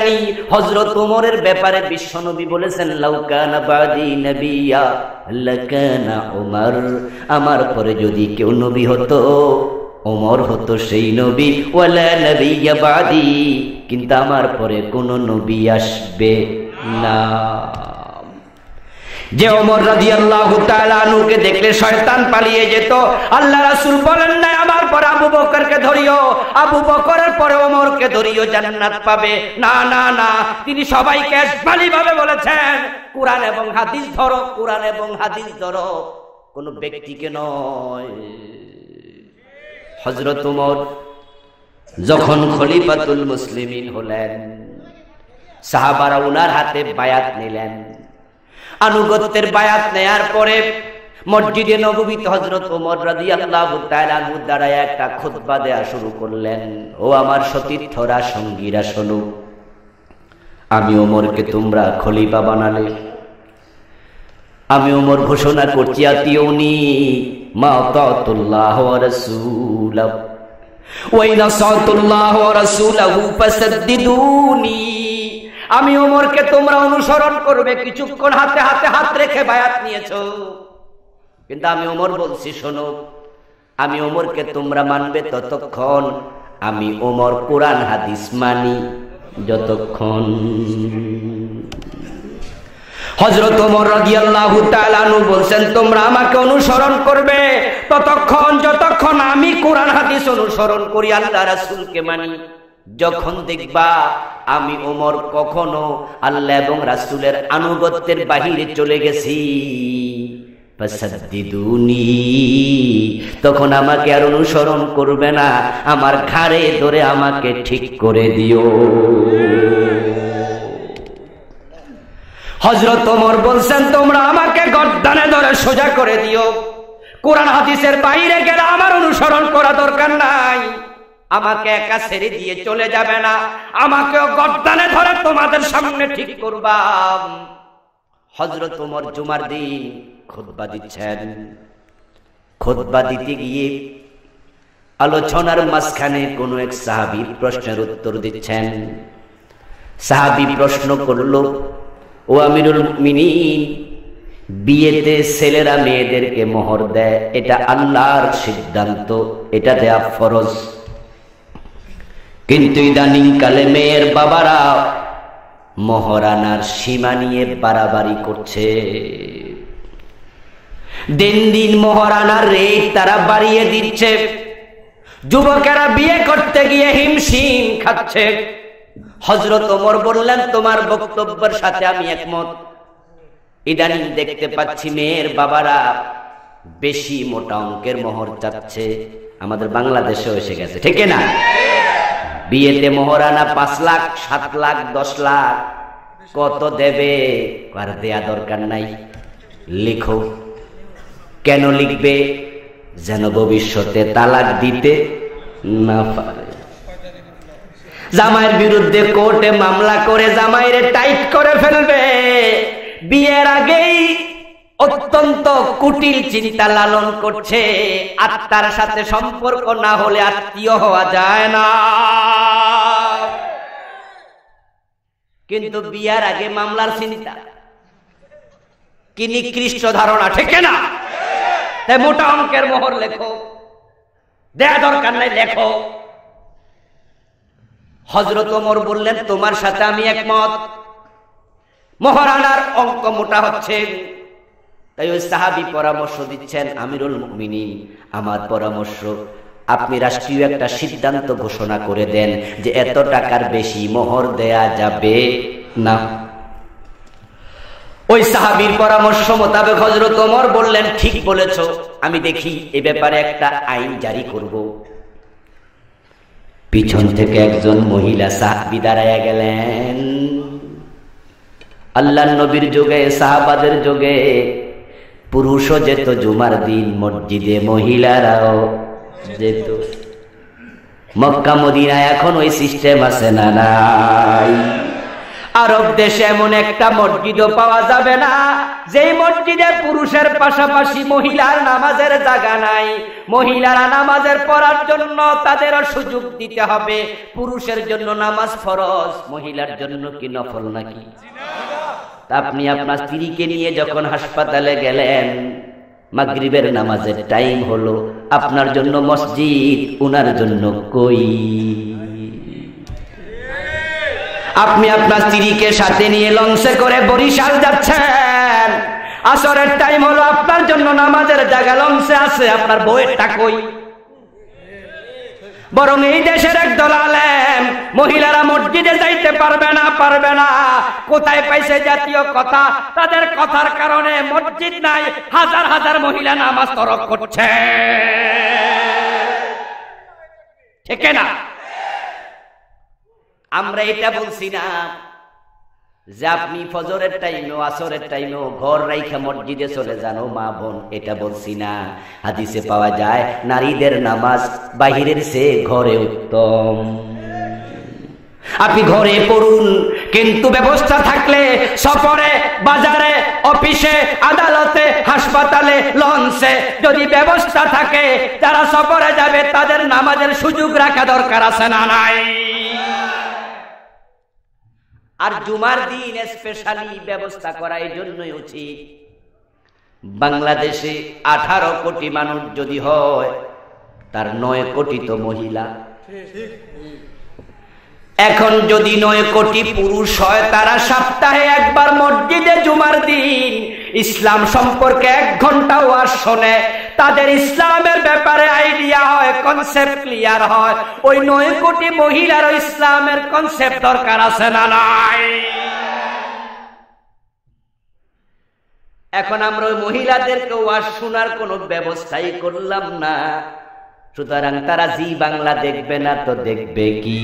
নাই। হযরত ওমরের ব্যাপারে বিশ্বনবী বলেছেন, লাউ কানা বাদি নবিয়্যা লাকানা ওমর, আমার পরে যদি কেউ নবী হতো ওমর হতো সেই নবী। ওয়ালা নবিয়্যা বাদি, কিন্তু আমার পরে কোনো নবী আসবে না। যে ওমর রাদিয়াল্লাহু তাআলা আনহুকে দেখলে শয়তান পালিয়ে যেত, আল্লাহ রাসূল বলেন না আমার পর আবু বকরকে ধরিও, আবু বকরের পরে ওমরকে ধরিও, জান্নাত পাবে। না না না, তিনি সবাইকে ইজমালি ভাবে বলেছেন কুরআন এবং হাদিস ধরো, কুরআন এবং হাদিস ধরো, কোন ব্যক্তিকে নয়। হযরত ওমর যখন খলিফাতুল মুসলিমিন হলেন, সাহাবারা উনার হাতে বায়াত নিলেন। আনুগত্যের বায়াত নেয়ার পরে মসজিদে নববীতে হযরত ওমর রাদিয়াল্লাহু তাআলা আনহু দাঁড়ায় একটা খুতবা দেয়া শুরু করলেন। ও আমার সতীর্থরা, সঙ্গীরা, শোনো, আমি ওমরকে তোমরা খলিফা বানালে, আমি ওমর ঘোষণা করছি, আতিউনি মা তাআতুল্লাহ ওয়া রাসূলাহু ওয়া ইন আসাতুল্লাহ ওয়া রাসূলাহু ফাসাদ্দিদুনি। আমি ওমরকে তোমরা অনুসরণ করবে। কিছুক্ষণ হাতে হাতে হাত রেখে বায়াত নিয়েছো, কিন্তু আমি ওমর বলছি, শোনো, আমি ওমরকে তোমরা মানবে ততক্ষণ, আমি ওমর কুরআন হাদিস মানি যতক্ষণ। হযরত ওমর রাদিয়াল্লাহু তাআলা আনহু বলছেন, তোমরা আমাকে অনুসরণ করবে ততক্ষণ যতক্ষণ আমি কুরআন হাদিস অনুসরণ করি, আল্লাহ রাসূলকে মানি। যখন দেখবা আমি ওমর কখনো আল্লাহ এবং রাসূলের আনুগত্যের বাহিরে চলে গেছি, ফাসাদ্দিদুনি, তখন আমাকে আর অনুসরণ করবে না, আমার ঘাড়ে ধরে আমাকে ঠিক করে দিও। হযরত ওমর বলছেন, তোমরা আমাকে গর্দানে ধরে সোজা করে দিও, কোরআন হাদিসের বাইরে গেলে আমার অনুসরণ করা দরকার নাই, আমাকে একা ছেড়ে দিয়ে চলে যাবে না, আমাকেও গর্দানে ধরে তোমাদের সামনে ঠিক করবা। হযরত ওমর জুমার দিন খুতবা দিচ্ছেন। খুতবা দিতে গিয়ে আলোচনার মাঝখানে কোন এক সাহাবীর প্রশ্নের উত্তর দিচ্ছেন। সাহাবী প্রশ্ন করলো, ও আমিরুল মুমিনিন, বিয়েতে ছেলেরা মেয়েদেরকে মোহর দেয়, এটা আল্লাহর সিদ্ধান্ত, এটা দেয়া ফরজ, কিন্তু ইদানিং কালে মেয়ের বাবারা মোহরানার সীমা নিয়ে বাড়াবাড়ি করছে। দিন দিন মোহরানার রেট তারা বাড়িয়ে দিচ্ছে, যুবকেরা বিয়ে করতে গিয়ে হিমশিম খাচ্ছে। হযরত ওমর বললেন, তোমার বক্তব্যের সাথে আমি একমত। ইদানিং দেখতে পাচ্ছি মেয়ের বাবারা বেশি মোটা অঙ্কের মোহর চাচ্ছে, আমাদের বাংলাদেশেও এসে গেছে, ঠিক না? বিয়েতে মোহরানা 5 লাখ, 7 লাখ, 10 লাখ, কত দেবে? আর দেয়া দরকার নাই, লিখো। কেন লিখবে? যেন ভবিষ্যতে তালাক দিতে না পারে। জামাইয়ের বিরুদ্ধে কোর্টে মামলা করে জামাইরে টাইট করে ফেলবে। বিয়ের আগেই অত্যন্ত কুটিল চিন্তা লালন করছে, আত্মার সাথে সম্পর্ক না হলে আত্মীয় হওয়া যায় না। কিন্তু বিয়ার আগে মামলার চিন্তা, কি নিকৃষ্ট ধারণা, ঠিক না? তাই মোটা অঙ্কের মোহর লেখো, দেয়া দরকার নাই, লেখো। হযরত ওমর বললেন, তোমার সাথে আমি একমত, মোহরানার অঙ্ক মোটা হচ্ছে। তাই ওই সাহাবী পরামর্শ দিচ্ছেন, আমিরুল মুমিনিন, আমার পরামর্শ, আপনি রাষ্ট্রীয় একটা সিদ্ধান্ত ঘোষণা করে দেন যে এত টাকার বেশি মোহর দেয়া যাবে না। ওই সাহাবীর পরামর্শ মোতাবেক হযরত ওমর বললেন, ঠিক বলেছো, আমি দেখি এ ব্যাপারে একটা আইন জারি করব। পিছন থেকে একজন মহিলা সাহাবী দাঁড়ায়া গেলেন। আল্লাহর নবীর যুগে, সাহাবাদের যুগে পুরুষও যেত জুমার দিন মসজিদে, মহিলারাও যেত। মক্কা মদিনায় এখন ওই সিস্টেম আছে না নাই? আরব দেশে এমন একটা মসজিদও পাওয়া যাবে না যেই মসজিদে পুরুষের পাশাপাশি মহিলার নামাজের জায়গা নাই। মহিলারা নামাজের পড়ার জন্য তাদেরও সুযোগ দিতে হবে। পুরুষের জন্য নামাজ ফরজ, মহিলার জন্য কি নফল নাকি? আপনি আপনার স্ত্রীকে নিয়ে যখন হাসপাতালে গেলেন, মাগরিবের নামাজের টাইম হলো, আপনার জন্য মসজিদ, উনার জন্য কই? আপনি আপনার স্ত্রীকে সাথে নিয়ে লঞ্চে করে বরিশাল যাচ্ছেন, আসরের টাইম হলো, আপনার জন্য নামাজের জায়গা লঞ্চে আছে, আপনার বউয়েরটা কই? বরং এই দেশের একদল আলেম মহিলারা মসজিদে যাইতে পারবে না। কোথায় পাইছে জাতীয় কথা? তাদের কথার কারণে মসজিদ নাই, হাজার হাজার মহিলা নামাজ তরক করছে, ঠিক না? আমরা এটা বলছি না যে আপনি ফজরের টাইমেও আসরের টাইমেও ঘর রাইখা মসজিদে চলে যান, মা বোন, এটা বলছি না। হাদিসে পাওয়া যায় নারীদের নামাজ বাহিরের চেয়ে ঘরে উত্তম। আপনি ঘরে পড়ুন, কিন্তু ব্যবস্থা থাকলে সফরে, বাজারে, অফিসে, আদালতে, হাসপাতালে, লঞ্চে যদি ব্যবস্থা থাকে, যারা সফরে যাবে তাদের নামাজের সুযোগ রাখা দরকার আছে না নাই? আর জুমার দিন স্পেশালি ব্যবস্থা করা এই জন্যই উচিত। বাংলাদেশে 18 কোটি মানুষ যদি হয়, তার 9 কোটি তো মহিলা। এখন যদি 9 কোটি পুরুষ হয়, তারা সপ্তাহে একবার মসজিদে জুমার দিন ইসলাম সম্পর্কে 1 ঘন্টা ওয়াজ শোনে, তাদের ইসলামের ব্যাপারে আইডিয়া হয়, কনসেপ্ট ক্লিয়ার হয়। ওই 9 কোটি মহিলার ইসলামের কনসেপ্ট দরকার আছে না নাই? এখন আমরা ওই মহিলাদেরকে ওয়াজ শোনার কোনো ব্যবস্থাই করলাম না, সুতরাং তারা জি বাংলা দেখবে না তো দেখবে কি?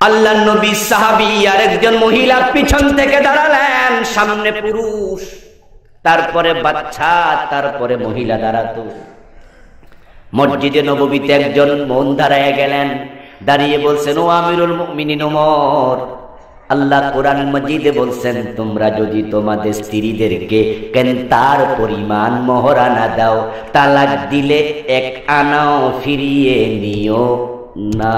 আল্লাহর নবী সাহাবী আর একজন মহিলা পিছন থেকে দাঁড়ালেন, সামনে পুরুষ, তারপরে বাচ্চা, তারপরে মহিলা দাঁড়াতো। মসজিদে নববীতে একজন মন দাঁড়ায় গেলেন, দাঁড়িয়ে বলছেন, ও আমিরুল মুমিনিন ওমর, আল্লাহ কোরআন মাজিদে বলছেন, তোমরা যদি তোমাদের স্ত্রীদেরকে কেনতার পরিমাণ মোহরানা দাও, তালাক দিলে 1 আনাও ফিরিয়ে নিও না।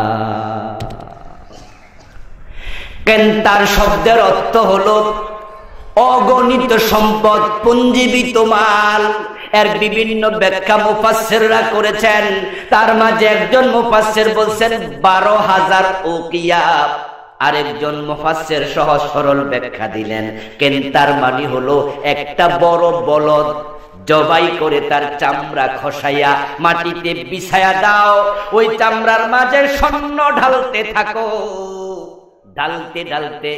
কেনতার শব্দের অর্থ হলো অগণিত সম্পদ, পুঞ্জীবিত মাল। এর বিভিন্ন ব্যাখ্যা মুফাসসিররা করেছেন, তার মাঝে একজন মুফাসসির বলছেন 12,000 উকিয়া, আরেকজন মুফাসসির সহজ সরল ব্যাখ্যা দিলেন, কেনতার মানে হলো একটা বড় বলদ জবাই করে তার চামড়া খসাইয়া মাটিতে বিছায়া দাও, ওই চামড়ার মাঝে স্বর্ণ ঢালতে থাকো, ঢালতে ঢালতে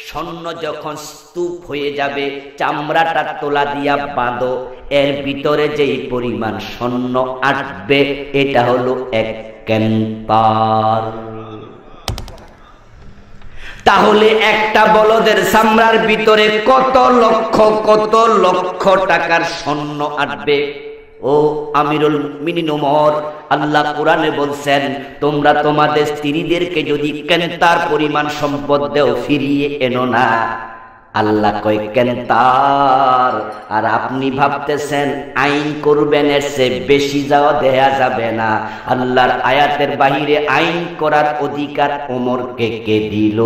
স্বর্ণ যখন স্তূপ হয়ে যাবে, চামড়াটা তোলা দিয়া বাঁধো, এর ভিতরে যেই পরিমাণ স্বর্ণ আসবে, এটা হলো 1 কেনতার। তাহলে একটা বলদের চামড়ার ভিতরে কত লক্ষ টাকার স্বর্ণ আসবে? ও আমিরুল মুমিনিন ওমর, আল্লাহ কোরআনে বলছেন, তোমরা তোমাদের স্ত্রীদেরকে যদি কেনতার পরিমাণ সম্পদ দেও, ফিরিয়ে এনো না। আল্লাহ কয় কেনতার, আর আপনি ভাবতেছেন আইন করবেন, এর চেয়ে বেশি যাওয়া দেয়া যাবে না। আল্লাহর আয়াতের বাহিরে আইন করার অধিকার ওমরকে কে দিল?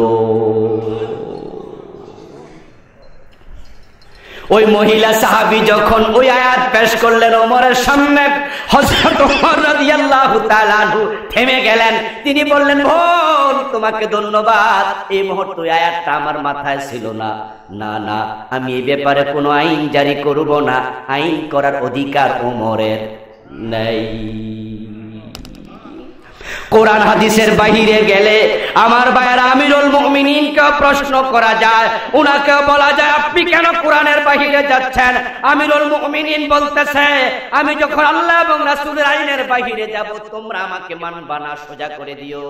ওই মহিলা সাহাবী যখন ওই আয়াত পেশ করলেন ওমরের সামনে, হযরত ওমর রাদিয়াল্লাহু তাআলা আনহু থেমে গেলেন। তিনি বললেন, বোন, তোমাকে ধন্যবাদ, এই মুহূর্তে ওই আয়াতটা আমার মাথায় ছিল না। না, আমি এই ব্যাপারে কোনো আইন জারি করব না, আইন করার অধিকার ওমরের নেই। কোরআন হাদিসের বাহিরে গেলে আমার ভাইয়েরা আমিরুল মুমিনিনকে প্রশ্ন করা যায়, উনাকে বলা যায়, আপনি কেন কোরআনের বাহিরে যাচ্ছেন? আমিরুল মুমিনিন বলতেছে, আমি যখন আল্লাহ এবং রাসূলের আইনের বাহিরে যাব, তোমরা আমাকে মানবা না, সোজা করে দিও।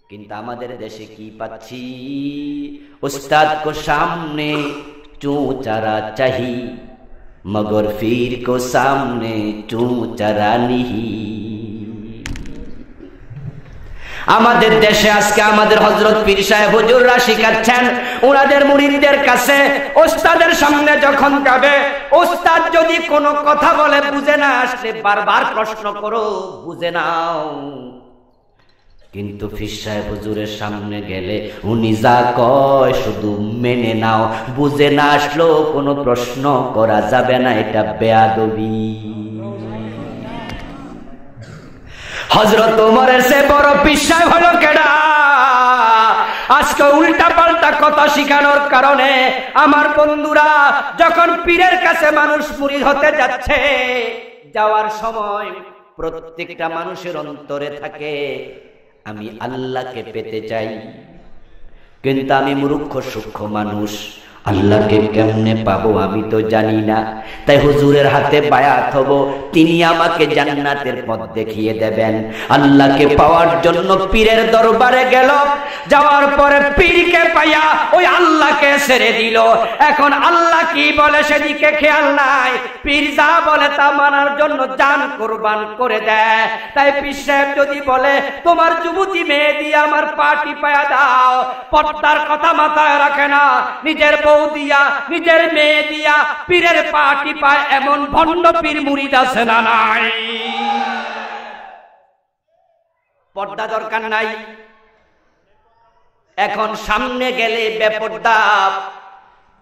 কিন্তু আমাদের দেশে কি পাচ্ছি? উস্তাদ কো সামনে চু চারা চাহি, মগর ফির কো সামনে চু চারা নিহি। আমাদের দেশে আজকে আমাদের হযরত পীর সাহেব হুজুররা শিখাচ্ছেন ওনাদের মুরিদদের কাছে ওস্তাদের সামনে যখন গাবে, ওস্তাদ যদি কোনো কথা বলে বুঝে না আসলে বারবার প্রশ্ন করো, বুঝে নাও। কিন্তু পীর সাহেব হুজুরের সামনে গেলে উনি যা কয় শুধু মেনে নাও, বুঝে না আসলেও কোনো প্রশ্ন করা যাবে না, এটা বেয়াদবি। হযরত ওমরের সে বড় পীর সাহেব হলো কেডা? আজকে উল্টা পাল্টা কথা শিখানোর কারণে আমার বন্ধুরা যখন পীরের কাছে মানুষ মুরিদ হতে যাচ্ছে, যাওয়ার সময় প্রত্যেকটা মানুষের অন্তরে থাকে আমি আল্লাহকে পেতে চাই, কিন্তু আমি মূর্খ সূক্ষ্ম মানুষ, আল্লাহকে কেমনে পাবো আমি তো জানি না। তাই হুজুরের হাতে বায়াত হব, তিনি আমাকে জান্নাতের পথ দেখিয়ে দেবেন। আল্লাহকে পাওয়ার জন্য পীরের দরবারে গেল, যাওয়ার পরে পীরকে পাইয়া ওই আল্লাহকে ছেড়ে দিল। এখন আল্লাহ কি বলে সেদিকে খেয়াল নাই, পীর যা বলে তা মানার জন্য জান কুরবান করে দেয়। তাই পীর সাহেব যদি বলে তোমার যুবতী মেয়ে দিয়ে আমার পাটি পায়া দাও, পর্দার কথা মাথায় রাখে না, নিজের বউ দিয়া নিজের মেয়ে দিয়া পীরের পাটি পায় এমন ভণ্ড পীর মুরিদ আছে না নাই? পর্দা দরকার নাই। এখন সামনে গেলে বেপর্দা।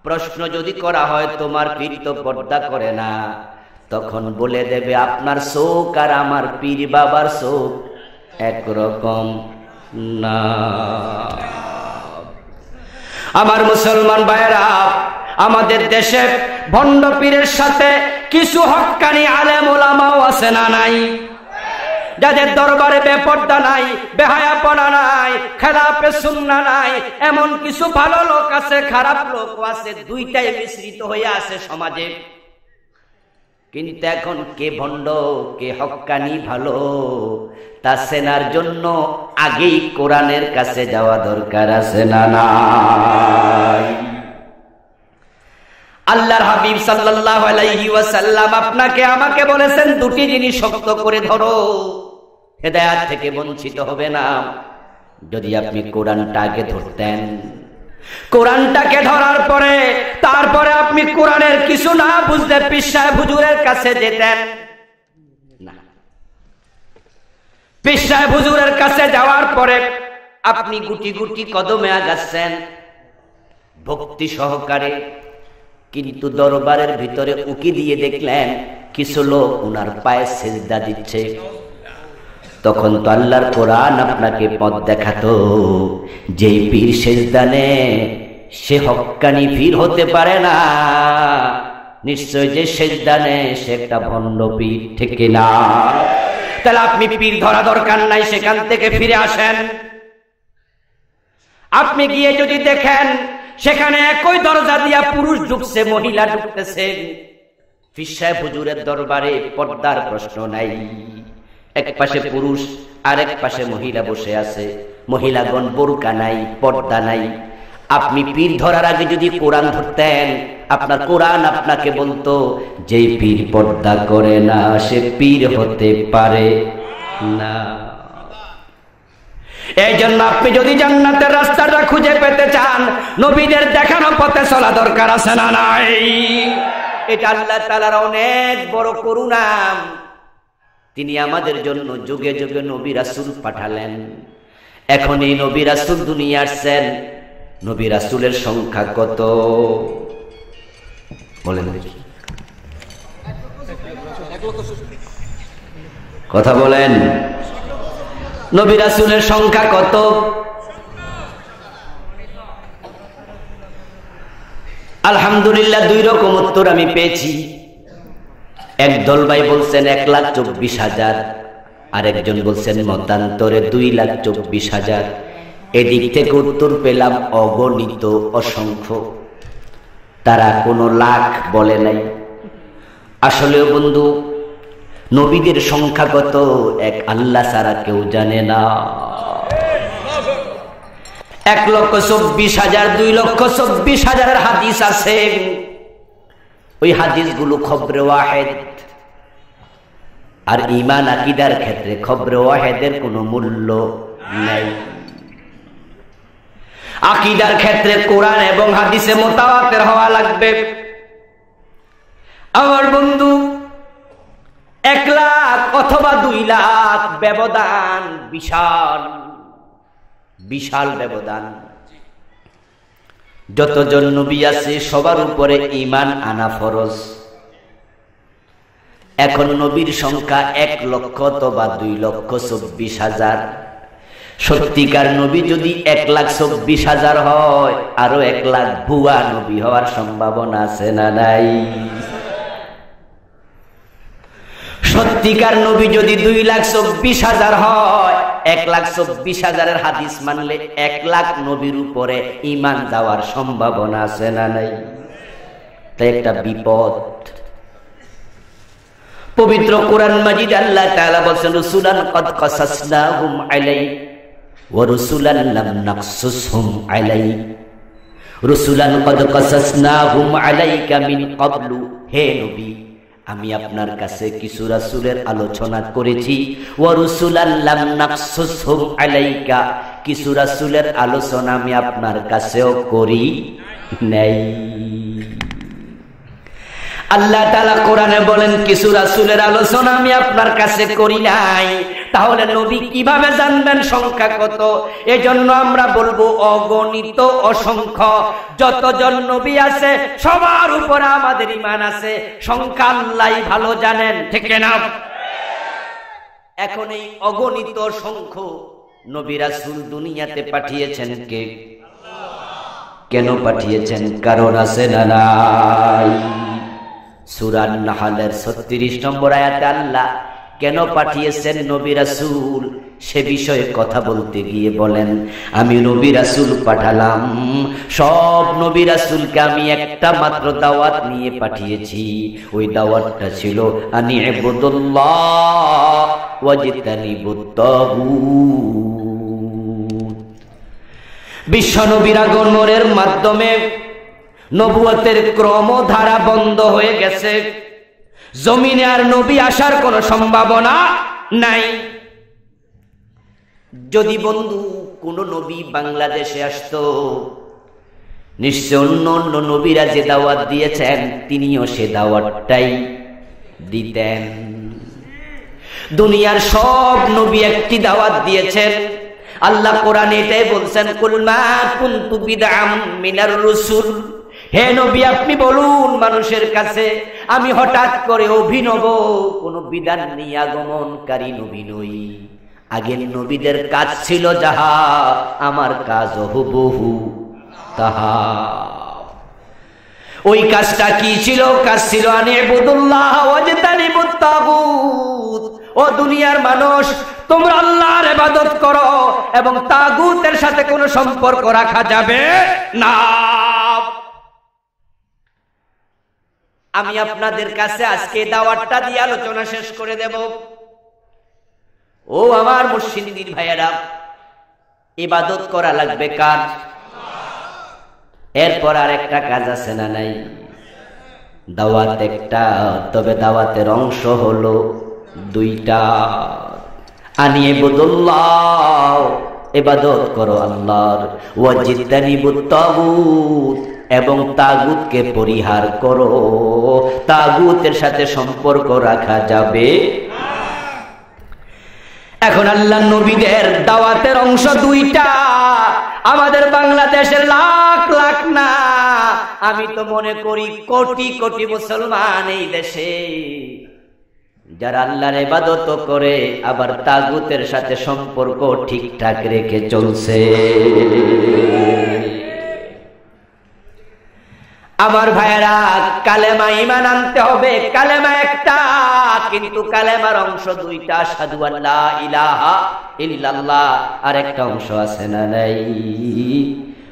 প্রশ্ন যদি করা হয় তোমার পীর তো পর্দা করে না, তখন বলে দেবে আপনার চোখ আর আমার পীর বাবার চোখ একরকম না। আমার মুসলমান ভাইরা, আমাদের দেশে ভণ্ড পীরের সাথে কিছু হক্কানি আলেম ওলামাও আছে না নাই? যাদের দরবারে বেপর্দা নাই, বেহায়াপনা নাই, খেলাফে সুন্নাহ নাই, এমন কিছু ভালো লোক আছে, খারাপ লোকও আছে, দুইটাই মিশ্রিত হয়ে আছে সমাজে। কিন্তু এখন কে ভণ্ড কে হক্কানি ভালো তা চেনার জন্য আগেই কোরআনের কাছে যাওয়া দরকার আছে না নাই? আল্লাহর হাবিব সাল্লাল্লাহু আলাইহি ওয়াসাল্লাম আপনাকে আমাকে বলেছেন দুটি জিনিস শক্ত করে ধরো, হেদায়েত থেকে বঞ্চিত হবে না। যদি আপনি কোরআনটাকে ধরতেন, কোরআনটাকে ধরার পরে তারপরে আপনি কোরআনের কিছু না বুঝলে পীর সাহেব হুজুরের কাছে যেতেন না। পীর সাহেব হুজুরের কাছে যাওয়ার পরে আপনি গুটি গুটি কদমে আগাচ্ছেন ভক্তি সহকারে, কিন্তু দরবারের ভিতরে উকি দিয়ে দেখলেন কিছু লোক ওনার পায়ে সিজদা দিচ্ছে। তখন তো আল্লাহর কোরআন আপনাকে পথ দেখাতো, যে পীর সিজদা নেয় সে হক্কানি পীর হতে পারে না, নিশ্চয় যে সিজদা নেয় সে একটা ভণ্ড পীর, ঠিক না? তাহলে আপনি পীর ধরা দরকার নাই, সেখান থেকে ফিরে আসেন। আপনি গিয়ে যদি দেখেন সেখানে একই দরজা দিয়া পুরুষ ঢুকছে মহিলা ঢুকতেছে, পীর সাহেব হুজুরের দরবারে পর্দার প্রশ্ন নাই। এক পাশে পুরুষ আর এক পাশে মহিলা বসে আছে, মহিলাগণ বোরকা নাই, পর্দা নাই। আপনি পীর ধরার আগে যদি কোরআন ধরতেন, আপনার কোরআন আপনাকে বলতো যে পীর পর্দা করে না সে পীর হতে পারে না। এই জন্য আপনি যদি জান্নাতের রাস্তাটা খুঁজে পেতে চান, নবীদের দেখানো পথে চলা দরকার আছে না নাই? এটা আল্লাহ তাআলার অনেক বড় করুণা। তিনি আমাদের জন্য যুগে যুগে নবী রাসূল পাঠালেন। এখন এই নবী রাসূল দুনিয়া আসছেন, নবী রাসূলের সংখ্যা কত বলেন দেখি? কথা বলেন, নবী রাসূলের সংখ্যা কত? আলহামদুলিল্লাহ দুই রকম উত্তর আমি পেয়েছি। একদল ভাই বলছেন 1,24,000, আর একজন বলছেন মতান্তরে 2,24,000। এদিক থেকে উত্তর পেলাম অগণিত, অসংখ্য। তারা কোনো লাখ বলে নাই। আসলেও বন্ধু নবীদের সংখ্যা কত এক আল্লাহ ছাড়া কেউ জানে না। 1,24,000, 2,24,000 হাদিস আছে। ওই হাদিসগুলো খবরে ওয়াহিদ, আর ঈমান আকীদার ক্ষেত্রে খবরে ওয়াহিদের কোনো মূল্য নাই। আকীদার ক্ষেত্রে কোরআন এবং হাদিসে মুতাওয়াতির হওয়া লাগবে। আমার বন্ধু, 1 লাখ অথবা 2 লাখ ব্যবধান, বিশাল বিশাল ব্যবধান। যতজন নবী আছে সবার উপরে ঈমান আনা ফরজ। এখন নবীর সংখ্যা 1 লক্ষ অথবা 2,24,000। সত্যিকার নবী যদি 1,24,000 হয়, আরো 1 লাখ ভুয়া নবী হওয়ার সম্ভাবনা আছে না নাই? সত্যিকার নবী যদি 2,24,000 হয়, 1,24,000 হাদিস মানলে 1 লাখ নবীর উপরে ঈমান দেওয়ার সম্ভাবনা আছে না নাই? তাই একটা বিপদ। পবিত্র কোরআন মাজিদ আল্লাহ তাআলা বলেন, রাসূলান কদ কাসাসনাহুম আলাইক ওয়া রাসূলান লাম নাকসুসহুম আলাইক। রাসূলান কদ কাসাসনাহুম আলাইকা মিন ক্বাবলু, হে নবী আমি আপনার কাছে কিছু রাসূলের আলোচনা করেছি। ওয়া রাসূলান লাম নাকসুসহুম আলাইকা, কিছু রাসূলের আলোচনা আমি আপনার কাছেও করি নাই। আল্লাহ তাআলা কোরআনে বলেন কিছু রাসূলের আলোচনা আমি আপনার কাছে করি নাই। তাহলে নবী কিভাবে জানবেন সংখ্যা কত? এজন্য আমরা বলবো অগণিত, অসংখ্য যতজন নবী আছে সবার উপরে আমাদের ঈমান আছে। সংখ্যা আল্লাহই ভালো জানেন, ঠিক না? এখন এই অগণিত সংখ্য নবী রাসূল দুনিয়াতে পাঠিয়েছেন কে? কেন পাঠিয়েছেন? কারণ আছে না নাই? সূরা নাহলের 36 নম্বর আয়াতে আল্লাহ কেন পাঠিয়েছেন নবী রাসূল সে বিষয়ে কথা বলতে গিয়ে বলেন, আমি নবী রাসূল পাঠালাম, সব নবী রাসূলকে আমি একটা মাত্র দাওয়াত নিয়ে পাঠিয়েছি। ওই দাওয়াতটা ছিল আনি ইবুদুল্লাহ ওয়াজতানিবুত তাগুত। বিশ্ব নবীর আগমনের মাধ্যমে নবুয়তের ক্রমধারা বন্ধ হয়ে গেছে। জমিনে আর নবী আসার কোনো সম্ভাবনা নাই। যদি বন্ধু কোন নবী বাংলাদেশে আসতো, নিশ্চয় অন্য অন্য নবীরা যে দাওয়াত দিয়েছেন তিনিও সে দাওয়াতটাই দিতেন। দুনিয়ার সব নবী একটি দাওয়াত দিয়েছেন। আল্লাহ কোরআনে এটাই বলছেন, কুল মা কুনতু বিদআম মিনার রাসূল, হে নবী আপনি বলুন মানুষের কাছে আমি হঠাৎ করে অভিনব কোন বিধান নিয়ে আগমনকারী নবী নই। আগের নবীদের কাজ ছিল যাহা, আমার কাজ হুবহু তাহা। ওই কাজটা কি ছিল? কাজ ছিল আনি ইবুদুল্লাহ ওয়াজতানিবুত তাগুত। ও দুনিয়ার মানুষ, তোমরা আল্লাহর ইবাদত করো এবং তাগুতের সাথে কোনো সম্পর্ক রাখা যাবে না। আমি আপনাদের কাছে আজকে দাওয়াতটা দিয়ে আলোচনা শেষ করে দেব। ও আমার মুর্শিদিন ভাইয়েরা, ইবাদত করা লাগবে কার? এরপর আর একটা কাজ আছে না নাই? দাওয়াত একটা, তবে দাওয়াতের অংশ হলো 2টা। আনি ইবুদুল্লাহ, ইবাদত করো আল্লাহর, ওয়াজতানিবুত তাগুত, এবং তাগুতকে পরিহার করো। তাগুতের সাথে সম্পর্ক রাখা যাবে। এখন আল্লাহ নবীদের দাওয়াতের অংশ 2টা। আমাদের বাংলাদেশের লাখ লাখ না, আমি তো মনে করি কোটি কোটি মুসলমান এই দেশে যারা আল্লাহর ইবাদত করে আবার তাগুতের সাথে সম্পর্ক ঠিকঠাক রেখে চলছে। আমার ভাইয়েরা, কালেমা ঈমান আনতে হবে। কালেমা একটা, কিন্তু কালেমার অংশ 2টা। আশহাদু আল্লা ইলাহা ইল্লাল্লাহ, আর একটা অংশ আছে না নাই?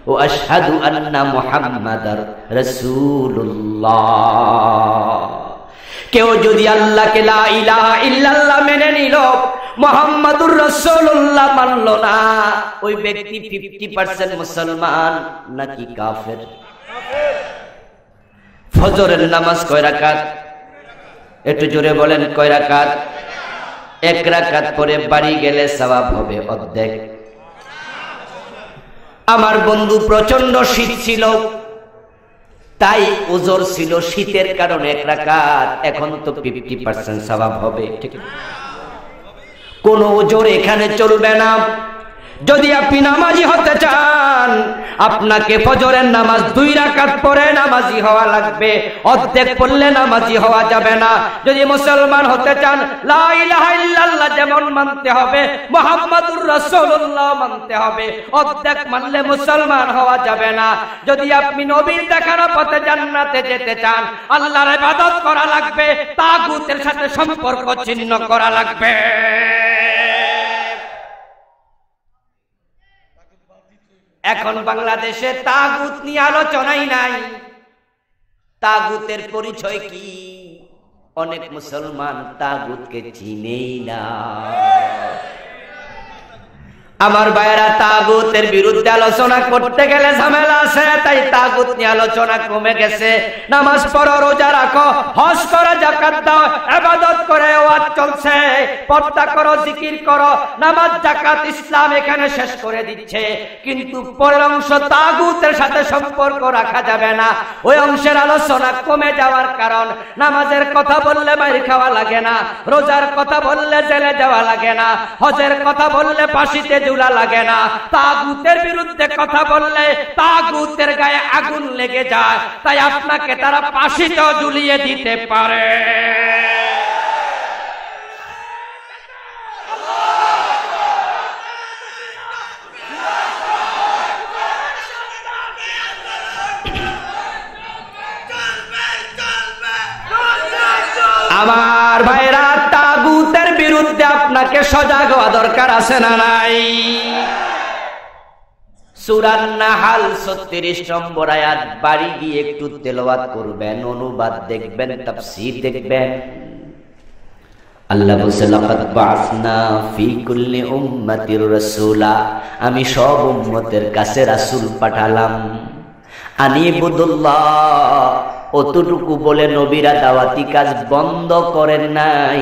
ও আশহাদু আন্না মুহাম্মাদার রাসূলুল্লাহ। কেউ যদি আল্লাহকে লা ইলাহা ইল্লাল্লাহ মেনে নিল, মুহাম্মাদুর রাসূলুল্লাহ মানল না, ওই ব্যক্তি 50% মুসলমান নাকি কাফের? ফজরের নামাজ কয় রাকাত? একটু জোরে বলেন, কয় রাকাত? এক রাকাত পরে বাড়ি গেলে সওয়াব হবে অর্ধেক। আমার বন্ধু প্রচন্ড শীত ছিল, তাই ওজর ছিল, শীতের কারণে এক রাকাত, এখন তো 50% সওয়াব হবে। ঠিক, কোন ওজর এখানে চলবে না। যদি আপনি নামাজি হতে চান, আপনাকে ফজরের নামাজ 2 রাকাত পরে নামাজি হওয়া লাগবে, অর্ধেক পড়লে নামাজি হওয়া যাবে না। যদি মুসলমান হতে চান, লা ইলাহা ইল্লাল্লাহ যেমন মানতে হবে, মুহাম্মাদুর রাসূলুল্লাহ মানতে হবে, অর্ধেক মানলে মুসলমান হওয়া যাবে না। যদি আপনি নবীর দেখানো পথে জান্নাতে যেতে চান, আল্লাহর ইবাদত করা লাগবে, তাগুতের সাথে সম্পর্ক ছিন্ন করা লাগবে। এখন বাংলাদেশে তাগুত নিয়ে আলোচনাই নাই। তাগুতের পরিচয় কি? অনেক মুসলমান তাগুতকে চিনেই না। আমার ভাইয়েরা, তাগুতের বিরুদ্ধে আলোচনা করতে গেলে ঝামেলা আছে, তাই তাগুত নিয়ে আলোচনা কমে গেছে। নামাজ পড়ো, রোজা রাখো, হজ করো, যাকাত দাও, ইবাদত করে ওয়াজ চলছে, পর্দা করো, জিকির করো, নামাজ, যাকাত, ইসলাম এখানে শেষ করে দিচ্ছে। কিন্তু পরের অংশ তাগুতের সাথে সম্পর্ক রাখা যাবে না। ওই অংশের আলোচনা কমে যাওয়ার কারণ, নামাজের কথা বললে মাইর খাওয়া লাগে না, রোজার কথা বললে জেলে যাওয়া লাগে না, হজের কথা বললে ফাঁসিতে ঝুলা লাগে না। তাগুতের বিরুদ্ধে কথা বললে তাগুতের গায়ে আগুন লেগে যায়, তাই আপনাকে তারা ফাঁসিতেও ঝুলিয়ে দিতে পারে। আমার ভাইরা, তাগুতের বিরুদ্ধে আপনাকে সজাগ হওয়া দরকার আছে না নাই? সূরা নাহাল 36 নম্বর আয়াত বাড়ি গিয়ে একটু তেলাওয়াত করবেন, অনুবাদ দেখবেন, তাফসীর দেখবেন। আল্লাহ বলেন, লাকাদ বা'আসনা ফি কুল্লি উম্মাতির রাসূলা, আমি সব উম্মতের কাছে রাসূল পাঠালাম। আনিবুদুল্লাহ, অতটুকু বলে নবীরা দাওয়াতি কাজ বন্ধ করেন নাই।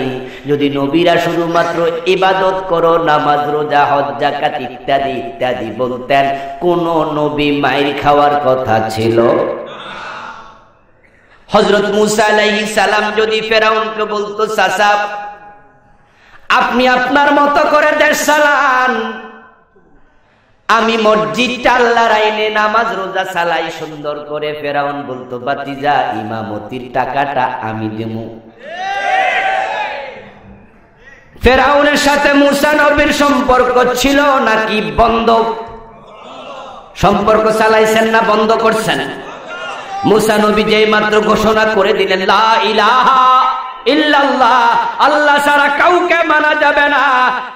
যদি নবীরা শুধুমাত্র ইবাদত করো, নামাজ, রোজা, হজ, যাকাত ইত্যাদি ইত্যাদি বলতেন, কোন নবী মাইর খাওয়ার কথা ছিল? হযরত মূসা আলাইহিস সালাম যদি ফেরাউনকে বলতো, চাচা আপনি আপনার মতো করে দেশ চালান, আমি মসজিদটা আল্লাহর আইনে নামাজ রোজা চালাই সুন্দর করে, ফেরাউন বলতো, বাতিজা ইমামতির টাকাটা আমি দেবো। ফেরাউনের সাথে মূসা নবীর সম্পর্ক ছিল নাকি বন্ধ? সম্পর্ক চালাইছেন না বন্ধ করছেন? মূসা নবী যেই মাত্র ঘোষণা করে দিলেন, লা ইলাহা ইল্লাল্লাহ, আল্লাহ ছাড়া কাউকে মানা যাবে না,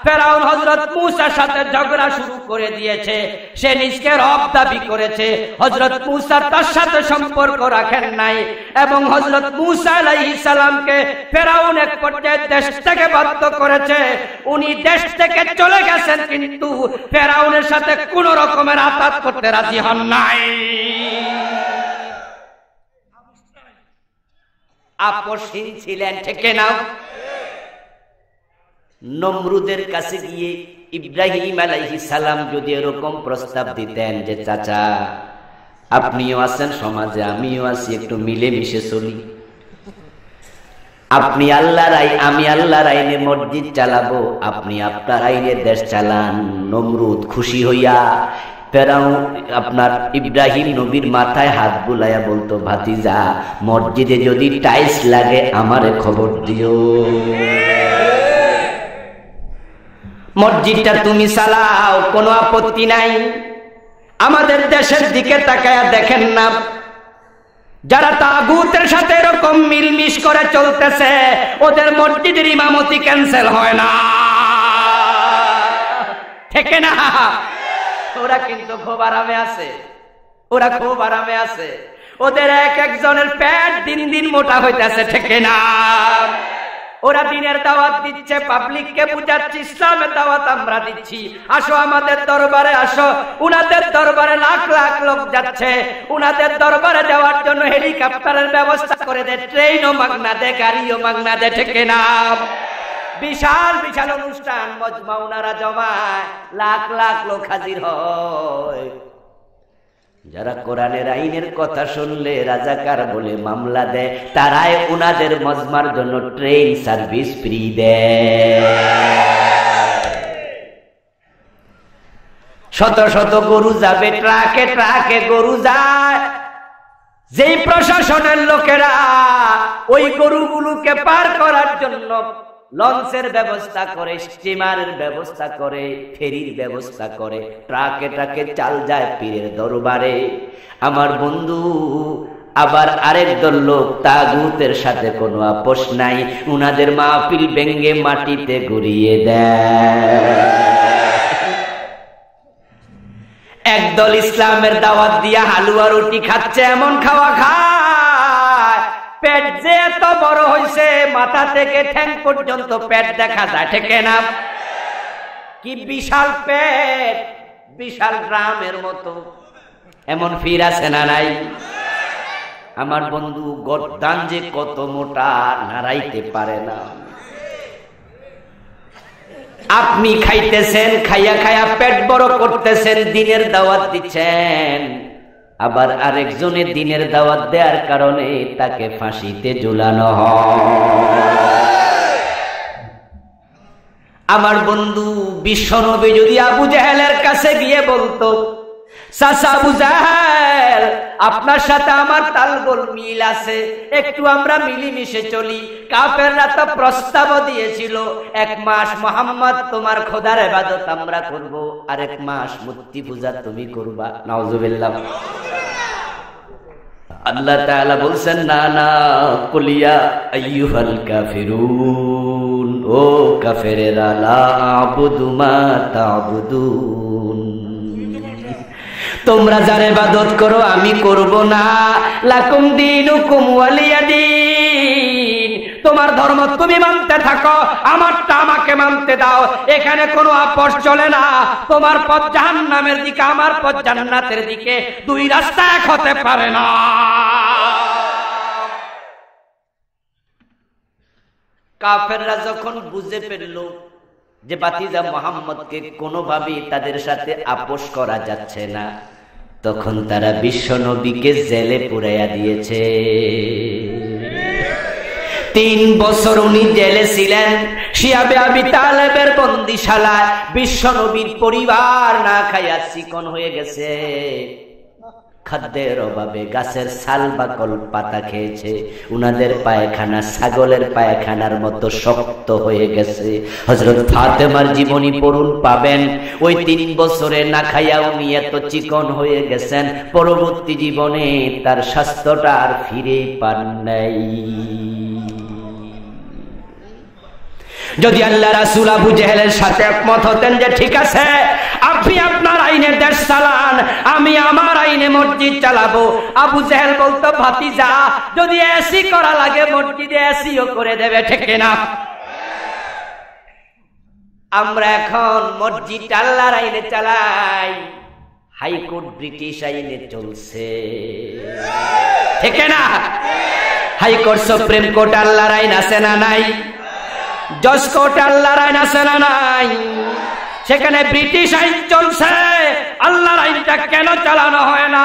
ফেরাউন হযরত মূসার সাথে ঝগড়া শুরু করে দিয়েছে। সে নিজকে রব দাবি করেছে, হযরত মূসা তার সাথে সম্পর্ক রাখেন নাই, এবং হযরত মূসা আলাইহিস সালামকে ফেরাউন এক পর্যায়ে দেশ থেকে বাধ্য করেছে। উনি দেশ থেকে চলে গেছেন, কিন্তু ফেরাউনের সাথে কোন রকমের আতাত করতে রাজি হন নাই। আপসহীন ছিলেন, ঠিক না? নমরুদের কাছে গিয়ে ইব্রাহিম আলাইহিস সালাম যদি এরকম প্রস্তাব দিতেন যে, চাচা আপনিও আছেন সমাজে, আমিও আছি, একটু মিলেমিশে চলি, আপনি আল্লাহর আইন, আমি আল্লাহর আইনে মসজিদ চালাবো, আপনি আপনার আইনে দেশ চালান। নমরুদ খুশি হইয়া ফেরাউন আপনার ইব্রাহিম নবীর মাথায় হাত বুলাইয়া বলতো, ভাতিজা মসজিদে যদি টাইলস লাগে আমারে খবর দিও, মসজিদটা তুমি চালাও, কোনো আপত্তি নাই। আমাদের দেশের দিকে তাকায়া দেখেন না, যারা তাগুতের সাথে এরকম মিলমিশ করে চলতেছে, ওদের মসজিদের ইমামতি ক্যান্সেল হয় না, ঠিক না? ওরা কিন্তু খুব আরামে আছে, ওরা খুব আরামে আছে। ওদের এক একজনের পেট দিন দিন মোটা হইতেছে, ঠিক না? ওরা দিনের দাওয়াত দিচ্ছে, পাবলিককে বুঝাচ্ছে, ইসলামের দাওয়াত আমরা দিচ্ছি, আসো আমাদের দরবারে আসো। উনাদের দরবারে লাখ লাখ লোক যাচ্ছে, উনাদের দরবারে যাওয়ার জন্য হেলিকপ্টারের ব্যবস্থা করে দেয়, ট্রেনও মাগনা দেয়, গাড়িও মাগনা দেয়, ঠিক না? বিশাল বিশাল অনুষ্ঠান, মজমা ওনারা জমায়, লাখ লাখ লোক হাজির হয়। যারা কোরআনের আইনের কথা শুনলে রাজাকার বলে মামলা দেয়, তারাই উনাদের মজমার জন্য ট্রেন সার্ভিস ফ্রি দেয়। শত শত গরু যাবে, ট্রাকে ট্রাকে গরু যায়। যেই প্রশাসনের লোকেরা ওই গরুগুলোকে পার করার জন্য লঞ্চের ব্যবস্থা করে, স্টিমারের ব্যবস্থা করে, ফেরির ব্যবস্থা করে, ট্রাকে ট্রাকে চাল যায় পীরের দরবারে। আমার বন্ধু আবার আরেক দল লোক, তাগুতের সাথে কোনো আপোষ নাই, উনাদের মাহফিল ভেঙ্গে মাটিতে গড়িয়ে দেয়। একদল ইসলামের দাওয়াত দিয়া হালুয়া রুটি খাচ্ছে, এমন খাওয়া খায় পেট যে এত বড় হয়েছে, মাথা থেকে ঠ্যাং পর্যন্ত পেট দেখা যায়, ঠিক না? কি বিশাল পেট, বিশাল ড্রামের মতো। এমন ফির আছে না নাই? আমার বন্ধু গর্দান যে কত মোটা, নাড়াইতে পারে না। আপনি খাইতেছেন, খাইয়া খাইয়া পেট বড় করতেছেন, দিনের দাওয়াত দিচ্ছেন, আবার আরেকজনে দিনের দাওয়াত দেওয়ার কারণে তাকে ফাঁসিতে ঝুলানো হয়। আমার বন্ধু বিশ্বনবী যদি আবু জাহেলের কাছে গিয়ে বলতো, চাচা আবু জাহেল, আপনার সাথে আমার তালগোল মিল আছে, একটু আমরা মিলিমিশে চলি। কাফেররা তো প্রস্তাব দিয়েছিল, 1 মাস মুহাম্মদ তোমার খোদার ইবাদত আমরা করব, আর 1 মাস মূর্তি পূজা তুমি করবা। নাউজুবিল্লাহ। আল্লাহ তাআলা বলছেন, না না, কুলিয়া আইয়ুহাল কাফিরুন, ও কাফেরেরা, লা আবুদু মা তা'বুদুন, তোমরা যার ইবাদত করো আমি করব না। লাকুম দীনুকুম ওয়ালিয়া দীন, তোমার ধর্ম তুমি মানতে থাকো, আমারটা আমাকে মানতে দাও, এখানে কোনো আপোষ চলে না। তোমার পথ জাহান্নামের দিকে, আমার পথ জান্নাতের দিকে, 2 রাস্তা এক হতে পারে না। কাফেররা যখন বুঝে ফেলল যে বাতিজা মুহাম্মদকে কোনোভাবেই তাদের সাথে আপোষ করা যাচ্ছে না, তখন তারা বিশ্ব নবীকে জেলে পুরাইয়া দিয়েছে। 3 বছর উনি জেলে ছিলেন, শিয়াবে আবি তালেবের বন্দিশালায়। বিশ্ব নবীর পরিবার না খাইয়া চিকন হয়ে গেছে, খাদ্যের অভাবে গাছের ছাল বাকল পাতা খেয়েছে। উনাদের পায়খানা ছাগলের পায়খানার মতো শক্ত হয়ে গেছে। হযরত ফাতেমার জীবনী পড়ুন, পাবেন ওই 3 বছরে না খাইয়া উনি এত চিকন হয়ে গেছেন, পরবর্তী জীবনে তার স্বাস্থ্যটা আর ফিরে পান নাই। যদি আল্লাহ রাসূল আবু জেহেলের সাথে একমত হতেন যে ঠিক আছে, আপনি আপনার আইনে দেশ চালান, আমি আমার আইনে মসজিদ চালাবো, আবু জেহেল বলতো, ভাতিজা যদি এসি করা লাগে মসজিদে এসিও করে দেবে, ঠিক না? আমরা এখন মসজিদ আল্লাহর আইনে চালাই, হাইকোর্ট ব্রিটিশ আইনে চলছে, ঠিক না? হাইকোর্ট সুপ্রিম কোর্ট আল্লাহর আইন আছে না নাই? জজ কোর্ট আল্লাহর আইন আছে না নাই? সেখানে ব্রিটিশ আইন চলছে, আল্লাহর আইনটা কেন চালানো হয় না?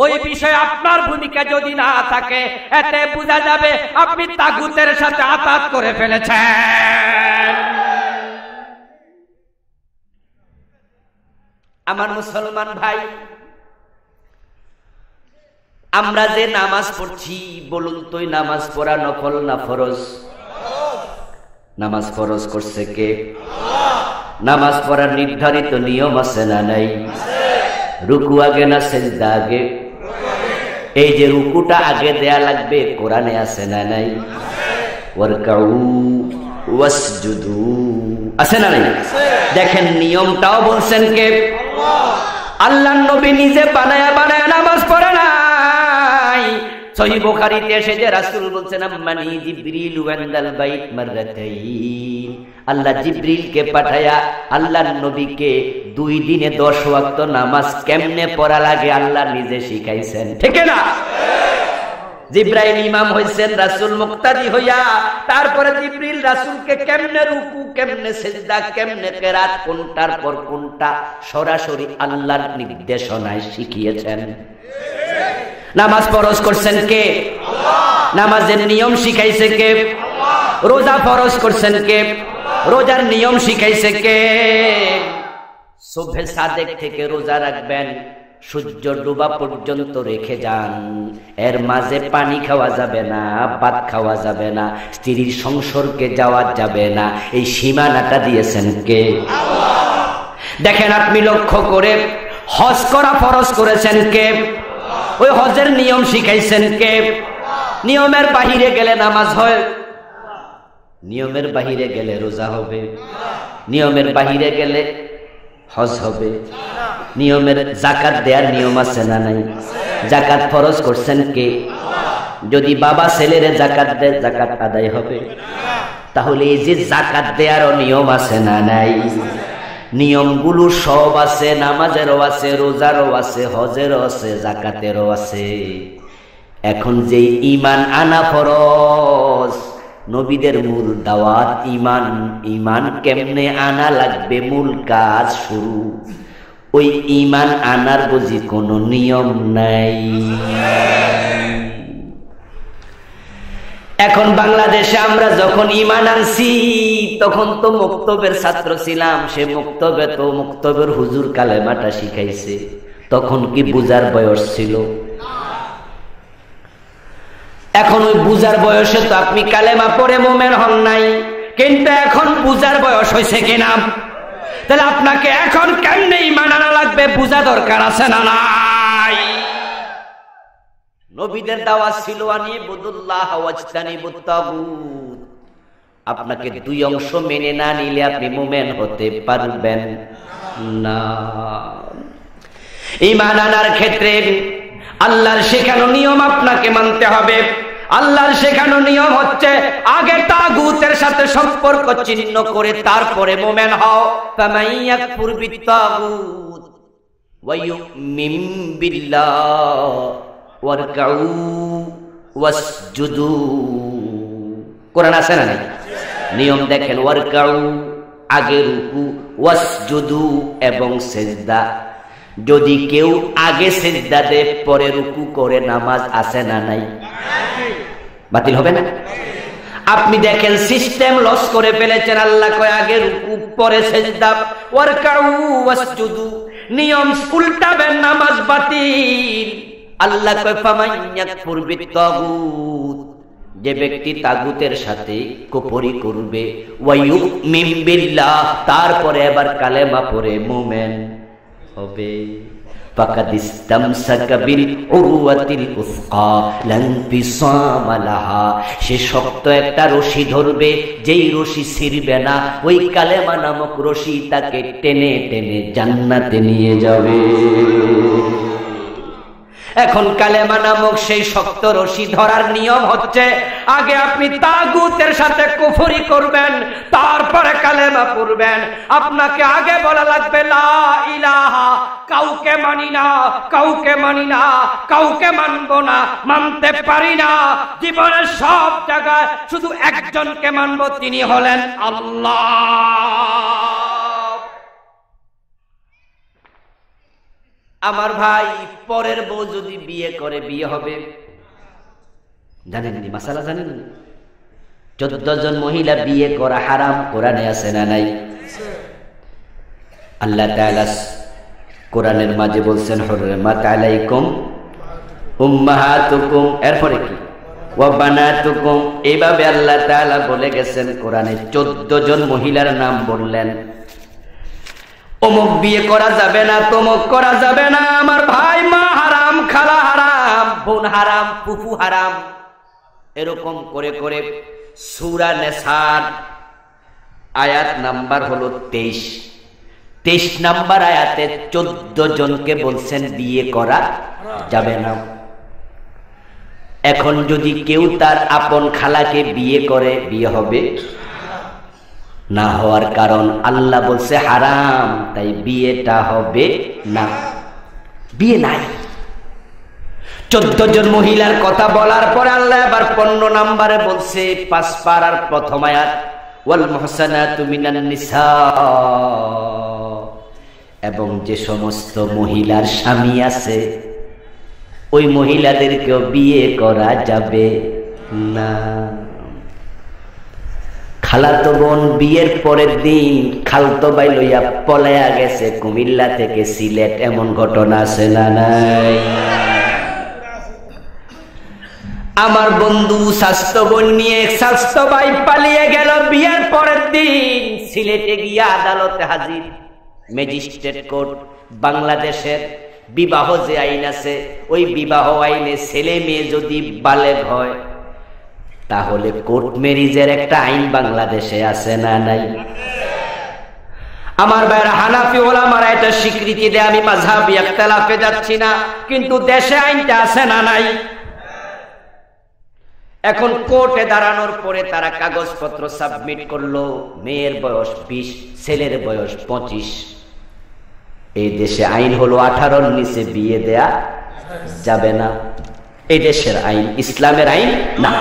ওই বিষয়ে আপনার ভূমিকা যদি না থাকে, এতে বোঝা যাবে আপনি তাগুতের সাথে আতাত করে ফেলেছেন। আমার মুসলমান ভাই, আমরা যে নামাজ পড়ছি, বলুন তো নামাজ পড়া নফল না ফরজ? নামাজ ফরজ করছে কে? নামাজ পড়ার নির্ধারিত নিয়ম আছে না নাই? রুকু আগে না সিজদা আগে? এই যে রুকুটা আগে দেয়া লাগবে, কোরআনে আছে না নাই? ওয়ারকাউ ওয়াসজুদু আছে না নাই? দেখেন নিয়মটাও বলছেন কে? আল্লাহর নবী নিজে বানায়া বানায়া নামাজ পড়ে নাই। সহিহ বুখারীতে এসেছে, রাসূল বলছেন, আম্মানি জিবরিল ওয়ান্দাল বাইত মাররাতাইন, আল্লাহ জিবরিলকে পাঠায়া আল্লাহর নবীকে 2 দিনে 10 ওয়াক্ত নামাজ কেমনে পড়া লাগে আল্লাহ নিজে শিখাইছেন, ঠিক না? জিব্রাইল ইমাম হইছেন, রাসূল মুক্তাদি হইয়া, তারপরে জিবরিল রাসূলকে কেমনে রুকু, কেমনে সিজদা, কেমনে কিরাত, কোনটার পর কোনটা সরাসরি আল্লাহর নির্দেশনায় শিখিয়েছেন। নামাজ ফরজ করছেন কে? আল্লাহ। নামাজের নিয়ম শিখাইছে কে? আল্লাহ। রোজা ফরজ করছেন কে? রোজার নিয়ম শিখাইছে কে? সুবহে সাদেক থেকে রোজা রাখবেন, সূর্য ডোবা পর্যন্ত রেখে যান, এর মাঝে পানি খাওয়া যাবে না, ভাত খাওয়া যাবে না, স্ত্রীর সংসর্গে যাওয়া যাবে না, এই সীমানাটা দিয়েছেন কে? আল্লাহ। দেখেন আপনি লক্ষ্য করে, হজ করা ফরজ করেছেন কে? ওই হজের নিয়ম শিখাইছেন কে? নিয়মের বাহিরে গেলে নামাজ হয়, নিয়মের বাহিরে গেলে রোজা হবে, নিয়মের বাহিরে গেলে হজ হবে। নিয়মের জাকাত দেওয়ার নিয়ম আছে না নাই? জাকাত ফরজ করছেন কে? যদি বাবা ছেলেরে জাকাত দেয়, জাকাত আদায় হবে। তাহলে এই যে জাকাত দেওয়ারও নিয়ম আছে না নাই? নিয়মগুলো সব আছে, নামাজেরও আছে, রোজারও আছে, হজেরও আছে, জাকাতেরও আছে। এখন যে ঈমান আনা ফরজ, নবীদের মূল দাওয়াত ঈমান। ঈমান কেমনে আনা লাগবে, মূল কাজ শুরু। ওই ঈমান আনার বুঝি কোনো নিয়ম নাই। এখন বাংলাদেশে আমরা যখন ঈমান আনছি, তখন তো মুক্তবের ছাত্র ছিলাম, সে মুক্তবে তো মুক্তবের হুজুর কালেমাটা শিখাইছে, তখন কি বুঝার বয়স ছিল? এখন ওই বুঝার বয়সে তো আপনি কালেমা পড়ে মুমিন হন নাই, কিন্তু এখন বুঝার বয়স হয়েছে কিনা? তাহলে আপনাকে এখন কেমনে ঈমান আনা লাগবে বুঝা দরকার আছে না নাই? নবীদের দাওয়াত ছিল আনিবুদুল্লাহ ওয়াজতানিবুত তাগুত। আপনাকে দুই অংশ মেনে না নিলে আপনি মুমিন হতে পারবেন না। ঈমান আনার ক্ষেত্রে আল্লাহর শেখানো নিয়ম আপনাকে মানতে হবে। আল্লাহর শেখানো নিয়ম হচ্ছে আগে তাগুতের সাথে সম্পর্ক ছিন্ন করে তারপরে মুমিন হও। ফামাইয়াকফুর বিত্তাগুত ওয়া ইউমিন বিল্লাহ ওয়ারকাউ ওয়াসজুদু। কোরআন আছে না? নিয়ম দেখেন, ওয়ারকাউ আগে রুকু, ওয়াসজুদু এবং সিজদা। যদি কেউ আগে সিজদা দেয় পরে রুকু করে, নামাজ আছে না নাই? বাতিল হবে না? আপনি দেখেন সিস্টেম লস করে ফেলেছেন। আল্লাহ কয় আগে রুকু পরে সিজদা, ওয়ারকাউ ওয়াসজুদু। নিয়ম উল্টাবেন, নামাজ বাতিল। আল্লাহ কয় ফামাইয়াকফুর বিত্তাগুত, যে ব্যক্তি তাগুতের সাথে কুফরি করবে, ওয়া ইউমিন বিল্লাহ, তারপরে এবার কালেমা পড়ে মুমিন হবে। ফাকাদ ইসতামসাকা বিল উরওয়াতিল উসকা লা ইনফিসামা লাহা, সে শক্ত একটা রশি ধরবে, যেই রশি ছিঁড়বে না। ওই কালেমা নামক রশি তাকে টেনে টেনে জান্নাতে নিয়ে যাবে। এখন কালেমা নামক সেই শক্ত রশি ধরার নিয়ম হচ্ছে আগে আপনি তাগুতের সাথে কুফরি করবেন, তারপরে কালেমা পড়বেন। আপনাকে আগে বলা লাগবে লা ইলাহা, কাউকে মানি না, কাউকে মানি না, কাউকে মানবো না, মানতে পারি না। জীবনের সব জায়গায় শুধু একজনকে মানবো, তিনি হলেন আল্লাহ। আমার ভাই, পরের বউ যদি বিয়ে করে, বিয়ে হবে জানেননি? মাসালা জানেন? 14 জন মহিলা বিয়ে করা হারাম, কোরআনে আছে না নাই? আল্লাহ তাআলা কোরআনের মাঝে বলছেন হুরমাত আলাইকুম উম্মাহাতুকুম, এরপরে কি? ওয়া বানাতুকুম। এইভাবে আল্লাহ তাআলা বলে গেছেন কোরআনে। 14 জন মহিলার নাম বললেন। অমুক বিয়ে করা যাবে না, তমুক করা যাবে না। আমার ভাই, মা হারাম, খালা হারাম, বোন হারাম, ফুফু হারাম। এরকম করে করে সূরা নিসার আয়াত নাম্বার হলো 23। 23 নাম্বার আয়াতে 14 জনকে বলছেন বিয়ে করা যাবে না। এখন যদি কেউ তার আপন খালাকে বিয়ে করে, বিয়ে হবে না। হওয়ার কারণ আল্লাহ বলছে হারাম, তাই বিয়েটা হবে না। বিয়ে নাই। 14 জন মহিলার কথা বলার পরে আল্লাহ আবার 15 নম্বরে বলছে 5 পারার প্রথম আয়াত, ওয়াল মুহসানাতু মিনান নিসা, এবং যে সমস্ত মহিলার স্বামী আছে ওই মহিলাদেরকেও বিয়ে করা যাবে না। খালাতো বোন বিয়ের পরের দিন খালতো ভাই লইয়া পলায়া গেছে কুমিল্লা থেকে সিলেট, এমন ঘটনা আছে না নাই? আমার বন্ধু স্বাস্থ্য বোন নিয়ে স্বাস্থ্য ভাই পালিয়ে গেল, বিয়ের পরের দিন সিলেটে গিয়ে আদালতে হাজির। ম্যাজিস্ট্রেট কোর্ট, বাংলাদেশের বিবাহ যে আইন আছে ওই বিবাহ আইনে ছেলে মেয়ে যদি বালেগ হয় তাহলে কোর্ট ম্যারেজের একটা আইন বাংলাদেশে আছে না নাই? আমার ভাইরা হানাফি ওলামারা এটা স্বীকৃতি দেয়, আমি মাযহাবি ইখতিলাফে যাচ্ছি না, কিন্তু দেশে আইনটা আছে না নাই? এখন কোর্টে দাঁড়ানোর পরে তারা কাগজপত্র সাবমিট করলো, মেয়ের বয়স 20, ছেলের বয়স 25। এই দেশে আইন হলো 18-র নিচে বিয়ে দেয়া যাবে না, এই দেশের আইন, ইসলামের আইন না।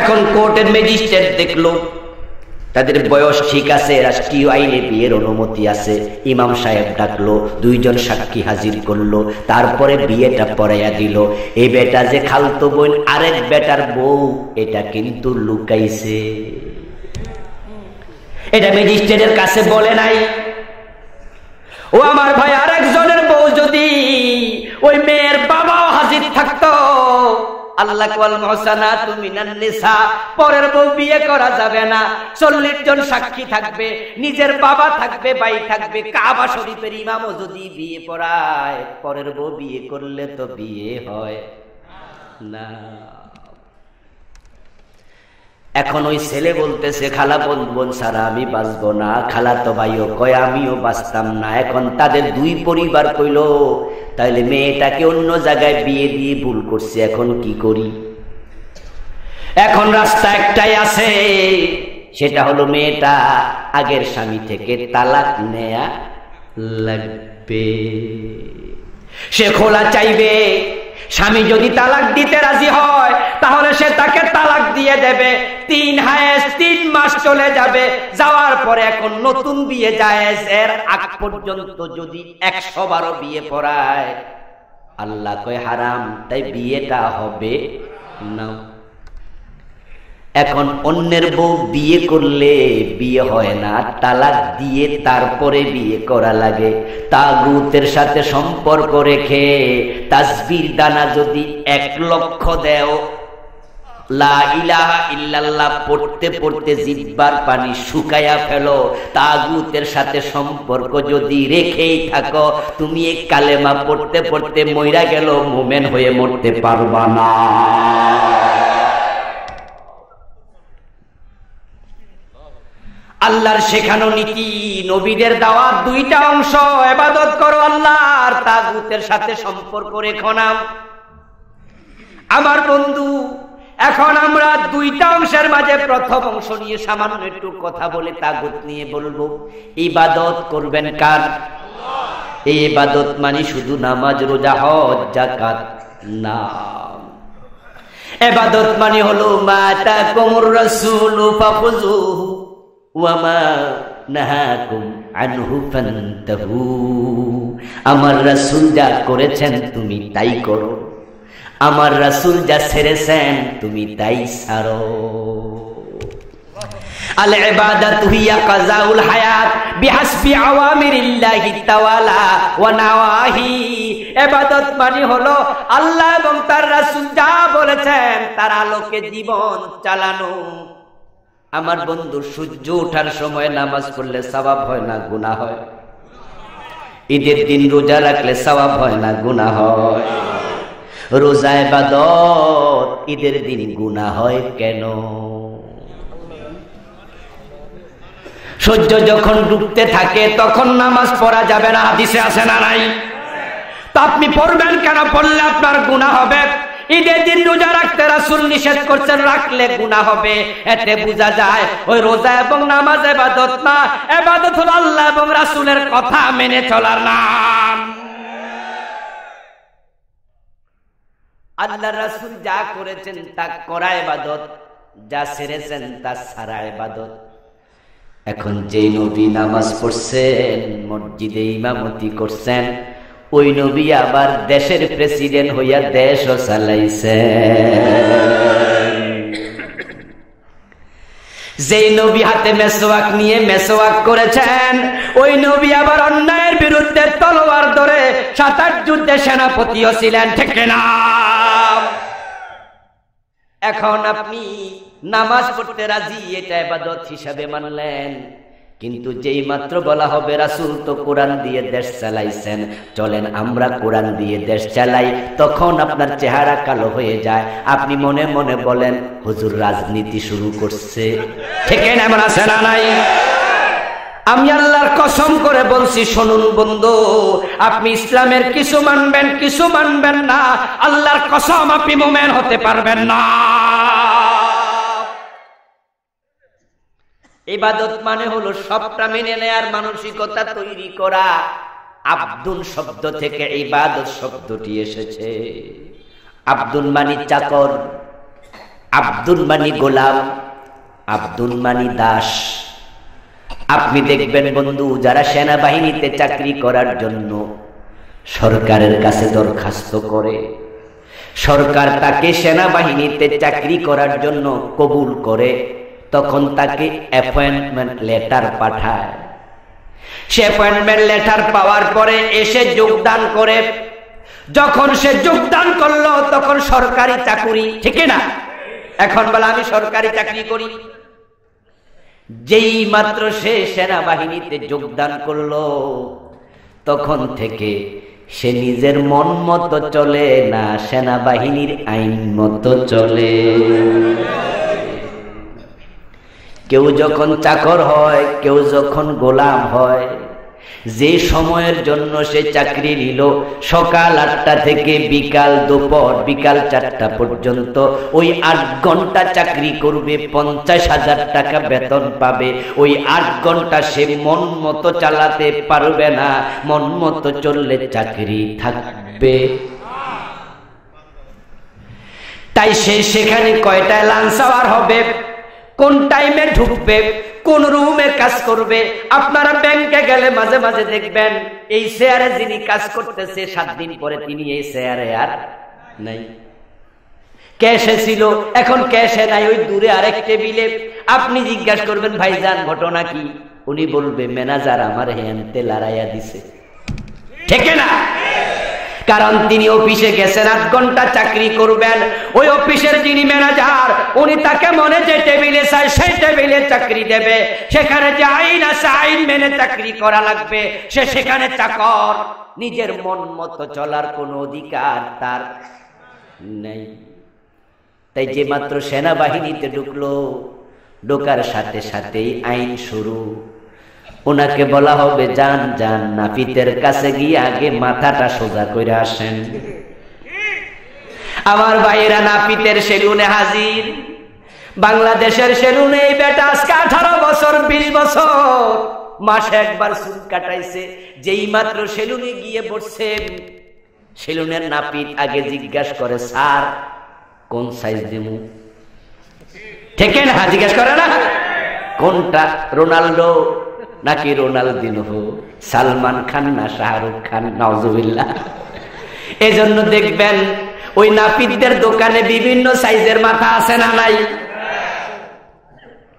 এখন কোর্টের ম্যাজিস্ট্রেট দেখলো তাদের বয়স ঠিক আছে, রাষ্ট্রীয় আইনে বিয়ের অনুমতি আছে, ইমাম সাহেব ডাকলো, 2 জন সাক্ষী হাজির করলো, তারপরে বিয়েটা পড়াইয়া দিল। এই বেটা যে খালতো বোন আরেক বেটার বউ, এটা কিন্তু লুকাইছে, এটা ম্যাজিস্ট্রেটের কাছে বলে নাই। ও আমার ভাই, আরেকজনের বউ যদি ওই মেয়ের বাবাও হাজির থাকতো, আল্লাহ ওয়াল মুহসানাতু মিনান নিসা, পরের বউ বিয়ে করা যাবে না, 40 জন সাক্ষী থাকবে, নিজের বাবা থাকবে, ভাই থাকবে, কাবা শরীফের ইমামও যদি বিয়ে পড়ায়, পরের বউ বিয়ে করলে তো বিয়ে হয় না। এখন ওই ছেলে বলতেছে খালা বোন ছাড়া আমি বাঁচবো না, খালা তো ভাইও কয় আমিও বাঁচতাম না। এখন তাদের 2 পরিবার কইল তাইলে মেয়েটাকে অন্য জায়গায় বিয়ে দিয়ে ভুল করছে, এখন কি করি? এখন রাস্তা একটাই আছে, সেটা হলো মেয়েটা আগের স্বামী থেকে তালাক নেয়া লাগবে। সে খোলা চাইবে, স্বামী যদি তালাক দিতে রাজি হয় তাহলে সে তাকে তালাক দিয়ে দেবে, 3 মাস চলে যাবে, যাওয়ার পরে এখন নতুন বিয়ে জায়েজ। এর আগ পর্যন্ত যদি 100 বারও বিয়ে পড়ায় আল্লাহ কয় হারাম, তাই বিয়েটা হবে না। এখন অন্যের বউ বিয়ে করলে বিয়ে হয় না, তালাক দিয়ে তারপরে বিয়ে করা লাগে। তাগুতের সাথে সম্পর্ক রেখে তাসবির দানা যদি 1 লক্ষ দেও, লা ইলাহা ইল্লাল্লাহ পড়তে পড়তে জিহ্বার পানি শুকায়া ফেলো, তাগুতের সাথে সম্পর্ক যদি রেখেই থাকো, তুমি এই কালেমা পড়তে পড়তে মইরা গেল, মুমিন হয়ে মরতে পারবা না। আল্লাহর শেখানো নীতি, নবীদের দাওয়াত 2টা অংশ, ইবাদত করো আল্লাহর, তাগুতের সাথে সম্পর্ক রেখো না। আমার বন্ধু, এখন আমরা 2টা অংশের মাঝে প্রথম অংশ নিয়ে সামান্য একটু কথা বলে তাগুত নিয়ে বলবো। ইবাদত করবেন কার? এই ইবাদত মানে শুধু নামাজ, রোজা, হজ, যাকাত না। ইবাদত মানে হলো মা তাকুমুর রাসূলু ফাখুযুহু ওয়া মা নাহাকুম আনহু ফান্তাহু। আমার রাসূল যা করেছেন তুমি তাই করো, আমার রাসূল যা ছেড়েছেন তুমি তাই ছাড়ো। আল ইবাদাতু হিয়া কাযাউল হায়াত বিহাসবি আওয়ামিরিল্লাহি তাআলা ওয়া নাওয়াহি। ইবাদত মানে হলো আল্লাহ এবং তার রাসূল যা বলেছেন তার আলোকে জীবন চালানো। আমার বন্ধু, সূর্য ওঠার সময় নামাজ পড়লে সওয়াব হয় না গুনাহ হয়? ঈদের দিন রোজা রাখলে সওয়াব হয় না গুনাহ হয়? রোজা ইবাদত, ঈদের দিন গুনাহ হয় কেন? সূর্য যখন ডুবতে থাকে তখন নামাজ পড়া যাবে না, হাদিসে আছে না নাই? তা আপনি পড়বেন কেন? পড়লে আপনার গুনাহ হবে। ঈদের দিন রোজা রাখতে রাসূল নিষেধ করছেন, রাখলে গুনাহ হবে। এতে বোঝা যায় ওই রোজা এবং নামাজ ইবাদত না, ইবাদত হলো আল্লাহ এবং রাসূলের কথা মেনে চলার নাম। আল্লাহ রাসূল যা করেছেন তা করা ইবাদত, যা ছেড়েছেন তা ছাড়া ইবাদত। এখন যেই নবী নামাজ পড়ছেন, মসজিদে ইমামতি করছেন, ওই নবী আবার দেশের প্রেসিডেন্ট হইয়া দেশও চালাইছেন। যেই নবী হাতে মেসওয়াক নিয়ে মেসওয়াক করেছেন, ওই নবী আবার অন্যায়ের বিরুদ্ধে তলোয়ার ধরে ৭-৮ যুদ্ধে সেনাপতিও ছিলেন, ঠিক না? এখন আপনি নামাজ পড়তে রাজি, এটা ইবাদত হিসাবে মানলেন, কিন্তু যেই মাত্র বলা হবে রাসূল তো কোরআন দিয়ে দেশ চালাইছেন, চলেন আমরা কোরআন দিয়ে দেশ চালাই, তখন আপনার চেহারা কালো হয়ে যায়। আপনি মনে মনে বলেন হুজুর রাজনীতি শুরু করছে, ঠিক না? এমন আছে না নাই? আমি আল্লাহর কসম করে বলছি, শুনুন বন্ধু, আপনি ইসলামের কিছু মানবেন, কিছু মানবেন না, আল্লাহর কসম আপনি মুমিন হতে পারবেন না। ইবাদত মানে হলো সবটা মেনে নেয়ার মানসিকতা তৈরি করা। আব্দুল শব্দ থেকে ইবাদত শব্দটি এসেছে। আব্দুল মানি চাকর, আব্দুল মানি গোলাম, আব্দুল মানি দাস। আপনি দেখবেন বন্ধু, যারা সেনাবাহিনীতে চাকরি করার জন্য সরকারের কাছে দরখাস্ত করে, সরকার তাকে সেনাবাহিনীতে চাকরি করার জন্য কবুল করে, তখন তাকে অ্যাপয়েন্টমেন্ট লেটার পাঠায়। সে অ্যাপয়েন্টমেন্ট লেটার পাওয়ার পরে এসে যোগদান করে। যখন সে যোগদান করলো তখন সরকারি চাকরি, ঠিক না? এখন বলে আমি সরকারি চাকরি করি। যেই মাত্র সে সেনাবাহিনীতে যোগদান করলো, তখন থেকে সে নিজের মন মতো চলে না, সেনাবাহিনীর আইন মতো চলে। কেউ যখন চাকর হয়, কেউ যখন গোলাম হয়, যে সময়ের জন্য সে চাকরি নিল, সকাল ৮টা থেকে দুপুর বিকাল ৪টা পর্যন্ত, ওই ৮ ঘন্টা চাকরি করবে, ৫০,০০০ টাকা বেতন পাবে। ওই ৮ ঘন্টা সে মন মতো চালাতে পারবে না, মন মতো চললে চাকরি থাকবে। তাই সে সেখানে কয়টায় লাঞ্চ আওয়ার হবে, কোন টাইমে ঢুকবে, কোন রুমে কাজ করবে। আপনারা ব্যাংকে গেলে মাঝে মাঝে দেখবেন এই চেয়ারে যিনি কাজ করতেছে ৭ দিন পরে তিনি এই চেয়ারে আর নাই। ক্যাশে ছিল, এখন ক্যাশে নাই, ওই দূরে আরেক টেবিলে। আপনি জিজ্ঞাসা করবেন ভাইজান ঘটনা কি, উনি বলবে ম্যানেজার আমার হ্যান্ডতে লড়াইয়া দিছে, ঠিক না? কারণ তিনি অফিসে গেছেন, ৮ ঘন্টা চাকরি করবেন। ওই অফিসের যিনি ম্যানেজার, উনি তাকে মনে যে টেবিলে চাই সেই টেবিলে চাকরি দেবে। সেখানে যে আইন আছে আইন মেনে চাকরি করা লাগবে। সে সেখানে চাকর, নিজের মন মতো চলার কোনো অধিকার তার নেই। তাই যে মাত্র সেনাবাহিনীতে ঢুকলো, ঢোকার সাথে সাথেই আইন শুরু। ওনাকে বলা হবে যান যান, নাপিতের কাছে গিয়ে আগে মাথাটা সোজা করে আসেন। আমার ভাইয়েরা নাপিতের সেলুনে হাজির। বাংলাদেশের সেলুনে এই বেটা আজকে 18 বছর 20 বছর মাসে একবার চুল কাটাইছে। যেই মাত্র সেলুনে গিয়ে বসছেন, সেলুনের নাপিত আগে জিজ্ঞাসা করে স্যার কোন সাইজ দিমু, ঠিক না? জিজ্ঞাসা করে না কোনটা, রোনাল্ডো নাকি রোনালদিনহো, সালমান খান না শাহরুখ খান, নাউজুবিল্লাহ। এজন্য দেখবেন ওই নাপিতদের দোকানে বিভিন্ন সাইজের মাথা আছে না নাই?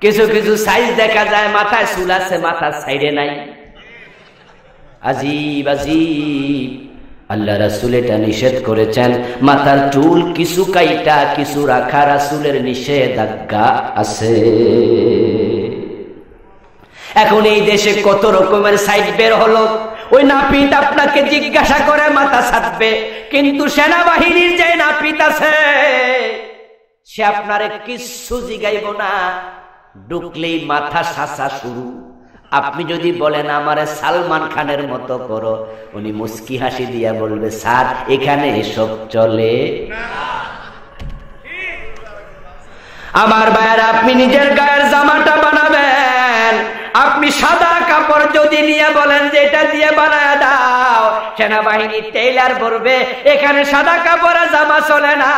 কিছু কিছু সাইজ দেখা যায় মাথায় চুল আছে, মাথার সাইডে নাই। আজীব আজীব। আল্লাহ রাসূল এটা নিষেধ করেছেন। মাথার চুল কিছু কাইটা কিছু রাখা রাসূলের নিষেধাজ্ঞা আছে। এখন এই দেশে কত রকমের সাইজ বের হলো। ওই নাপিত আপনাকে জিজ্ঞাসা করে মাথা ছাড়বে, কিন্তু সেনাবাহিনীর যে নাপিত আছে সে আপনারে কিছু জিগাইব না, ঢুকলেই মাথা ছাঁচা শুরু। আপনি যদি বলেন আমারে সালমান খানের মতো করো, উনি মুস্কি হাসি দিয়া বলবে স্যার এখানে এসব চলে না। আমার ভাইয়েরা, আপনি নিজের গায়ের জামাটা বানাবেন, আপনি সাদা কাপড় যদি নিয়ে বলেন যে এটা দিয়ে বানায় দাও, সেনাবাহিনীর টেইলার বলবে এখানে সাদা কাপড়ে জামা চলে না,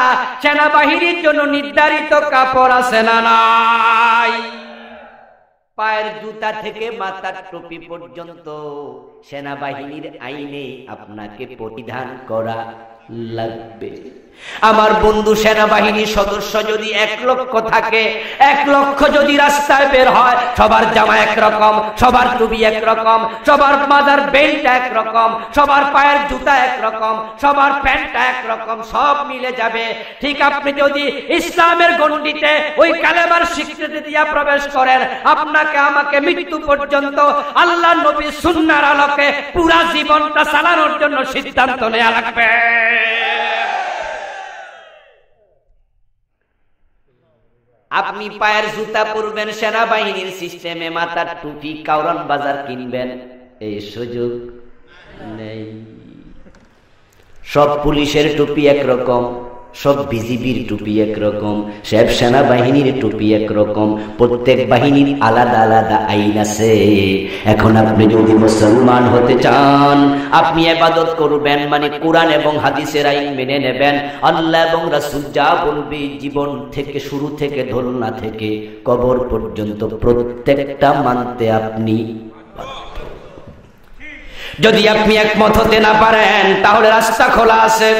সেনাবাহিনীর জন্য নির্ধারিত কাপড় আছে না নাই? পায়ের জুতা থেকে মাথার টুপি পর্যন্ত সেনাবাহিনীর আইনে আপনাকে পরিধান করা লাগবে। আমার বন্ধু, সেনাবাহিনীর সদস্য যদি 1 লক্ষ থাকে, 1 লক্ষ যদি রাস্তায় বের হয়, সবার জামা একরকম, সবার টুপি একরকম, সবার মাথার বেল্ট একরকম, সবার পায়ের জুতা একরকম, সবার প্যান্টটা একরকম, সব মিলে যাবে। ঠিক আপনি যদি ইসলামের গণ্ডিতে ওই কালেমার স্বীকৃতি দিয়া প্রবেশ করেন, আপনাকে আমাকে মৃত্যু পর্যন্ত আল্লাহ নবী সুন্নাহর আলোকে পুরা জীবনটা চালানোর জন্য সিদ্ধান্ত নেওয়া লাগবে। আপনি পায়ের জুতা পরবেন সেনাবাহিনীর সিস্টেমে, মাথার টুপি কাউরান বাজার কিনবেন, এই সুযোগ নেই। সব পুলিশের টুপি একরকম, সব বিজিবির টুপি একরকম, সব সেনাবাহিনীর টুপি একরকম, প্রত্যেক বাহিনীর আলাদা আলাদা আইন আছে। এখন আপনি যদি মুসলমান হতে চান, আপনি ইবাদত করবেন মানে কোরআন এবং হাদিসের আইন মেনে নেবেন। আল্লাহ এবং রাসূল যা বলবে জীবন থেকে শুরু থেকে ধর্না থেকে কবর পর্যন্ত প্রত্যেকটা মানতে আপনি। যদি আপনি একমত হতে না পারেন, তাহলে রাস্তা খোলা আছে।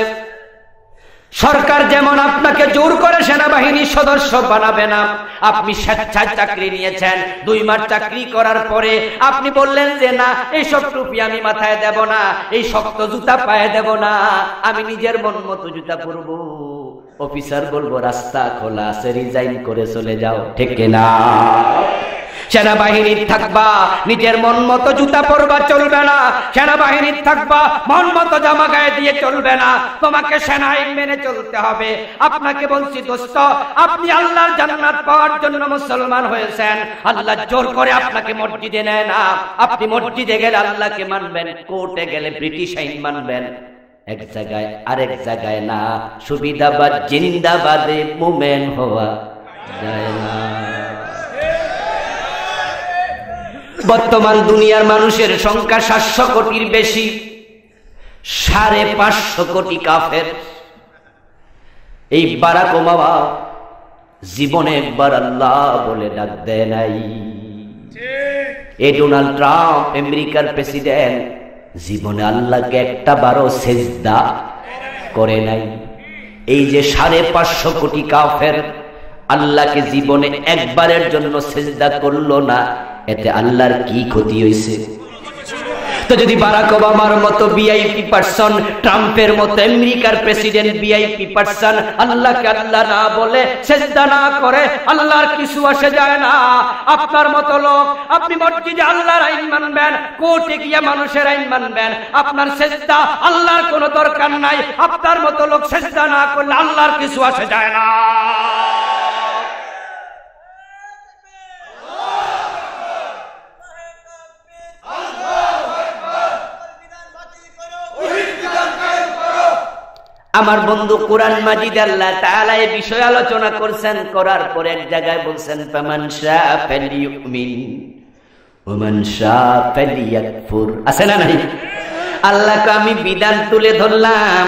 সরকার যেমন আপনাকে জোর করে সেনাবাহিনীর সদস্য বানাবে না। আপনি স্বেচ্ছায় চাকরি নিয়েছেন, 2 মাস চাকরি করার পরে আপনি বললেন যে না, এইসব টুপি আমি মাথায় দেব না, এই শক্ত জুতা পায়ে দেব না, আমি নিজের মন মতো জুতা পরবো। অফিসার বলবো রাস্তা খোলা আছে, রিজাইন করে চলে যাও, ঠিক না? সেনাবাহিনীর থাকবা, নিজের মন মতো জুতা পরবা, চলবে না। সেনাবাহিনীর থাকবা, মন মতো জামা গায়ে দিয়ে চলবে না, তোমাকে সেনা আইন মেনে চলতে হবে। আপনাকে বলছি দোস্ত, আপনি আল্লাহর জান্নাত পাওয়ার জন্য মুসলমান হয়েছেন, আল্লাহ জোর করে আপনাকে মসজিদে নেয় না। আপনি মসজিদে গেলে আল্লাহকে মানবেন, কোর্টে গেলে ব্রিটিশ আইন মানবেন। এক জায়গায় আরেক জায়গায় না। সুবিধাবাদ জিন্দাবাদে মুমেন হওয়া যায় না। বর্তমান দুনিয়ার মানুষের সংখ্যা 700 কোটির বেশি, 550 কোটি কাফের। এই বারাক ওবামা জীবনে একবার আল্লাহ বলে ডাক দেয় নাই। এই ডোনাল্ড ট্রাম্প আমেরিকার প্রেসিডেন্ট জীবনে আল্লাহকে একটা বারও সেজদা করে নাই। এই যে 550 কোটি কাফের আল্লাহকে জীবনে একবারের জন্য সেজদা করলো না, এতে আল্লাহর কি ক্ষতি হয়েছে? তো যদি বারাক ওবামার মতো ভিআইপি পারসন, ট্রাম্পের মতো আমেরিকার প্রেসিডেন্ট ভিআইপি পারসন আল্লাহকে আল্লাহ না বলে সেজদা না করে, আল্লাহর কিছু আসে যায় না। আপনার মতো লোক, আপনি মসজিদে আল্লাহর আইন মানবেন, কোর্টে গিয়ে মানুষের আইন মানবেন, আপনার সেজদা আল্লাহর কোনো দরকার নাই। আপনার মতো লোক সেজদা না করলে আল্লাহর কিছু আসে যায় না। আমার বন্ধু, কোরআন মাজিদ আল্লাহ তাআলা এই বিষয় আলোচনা করছেন, করার পরে এক জায়গায় বলছেন ফামান শাআ ফালিউমিন ওয়া মান শাআ ফালিয়াকফুর। আছে না নাই? আল্লাহকে আমি বিধান তুলে ধরলাম,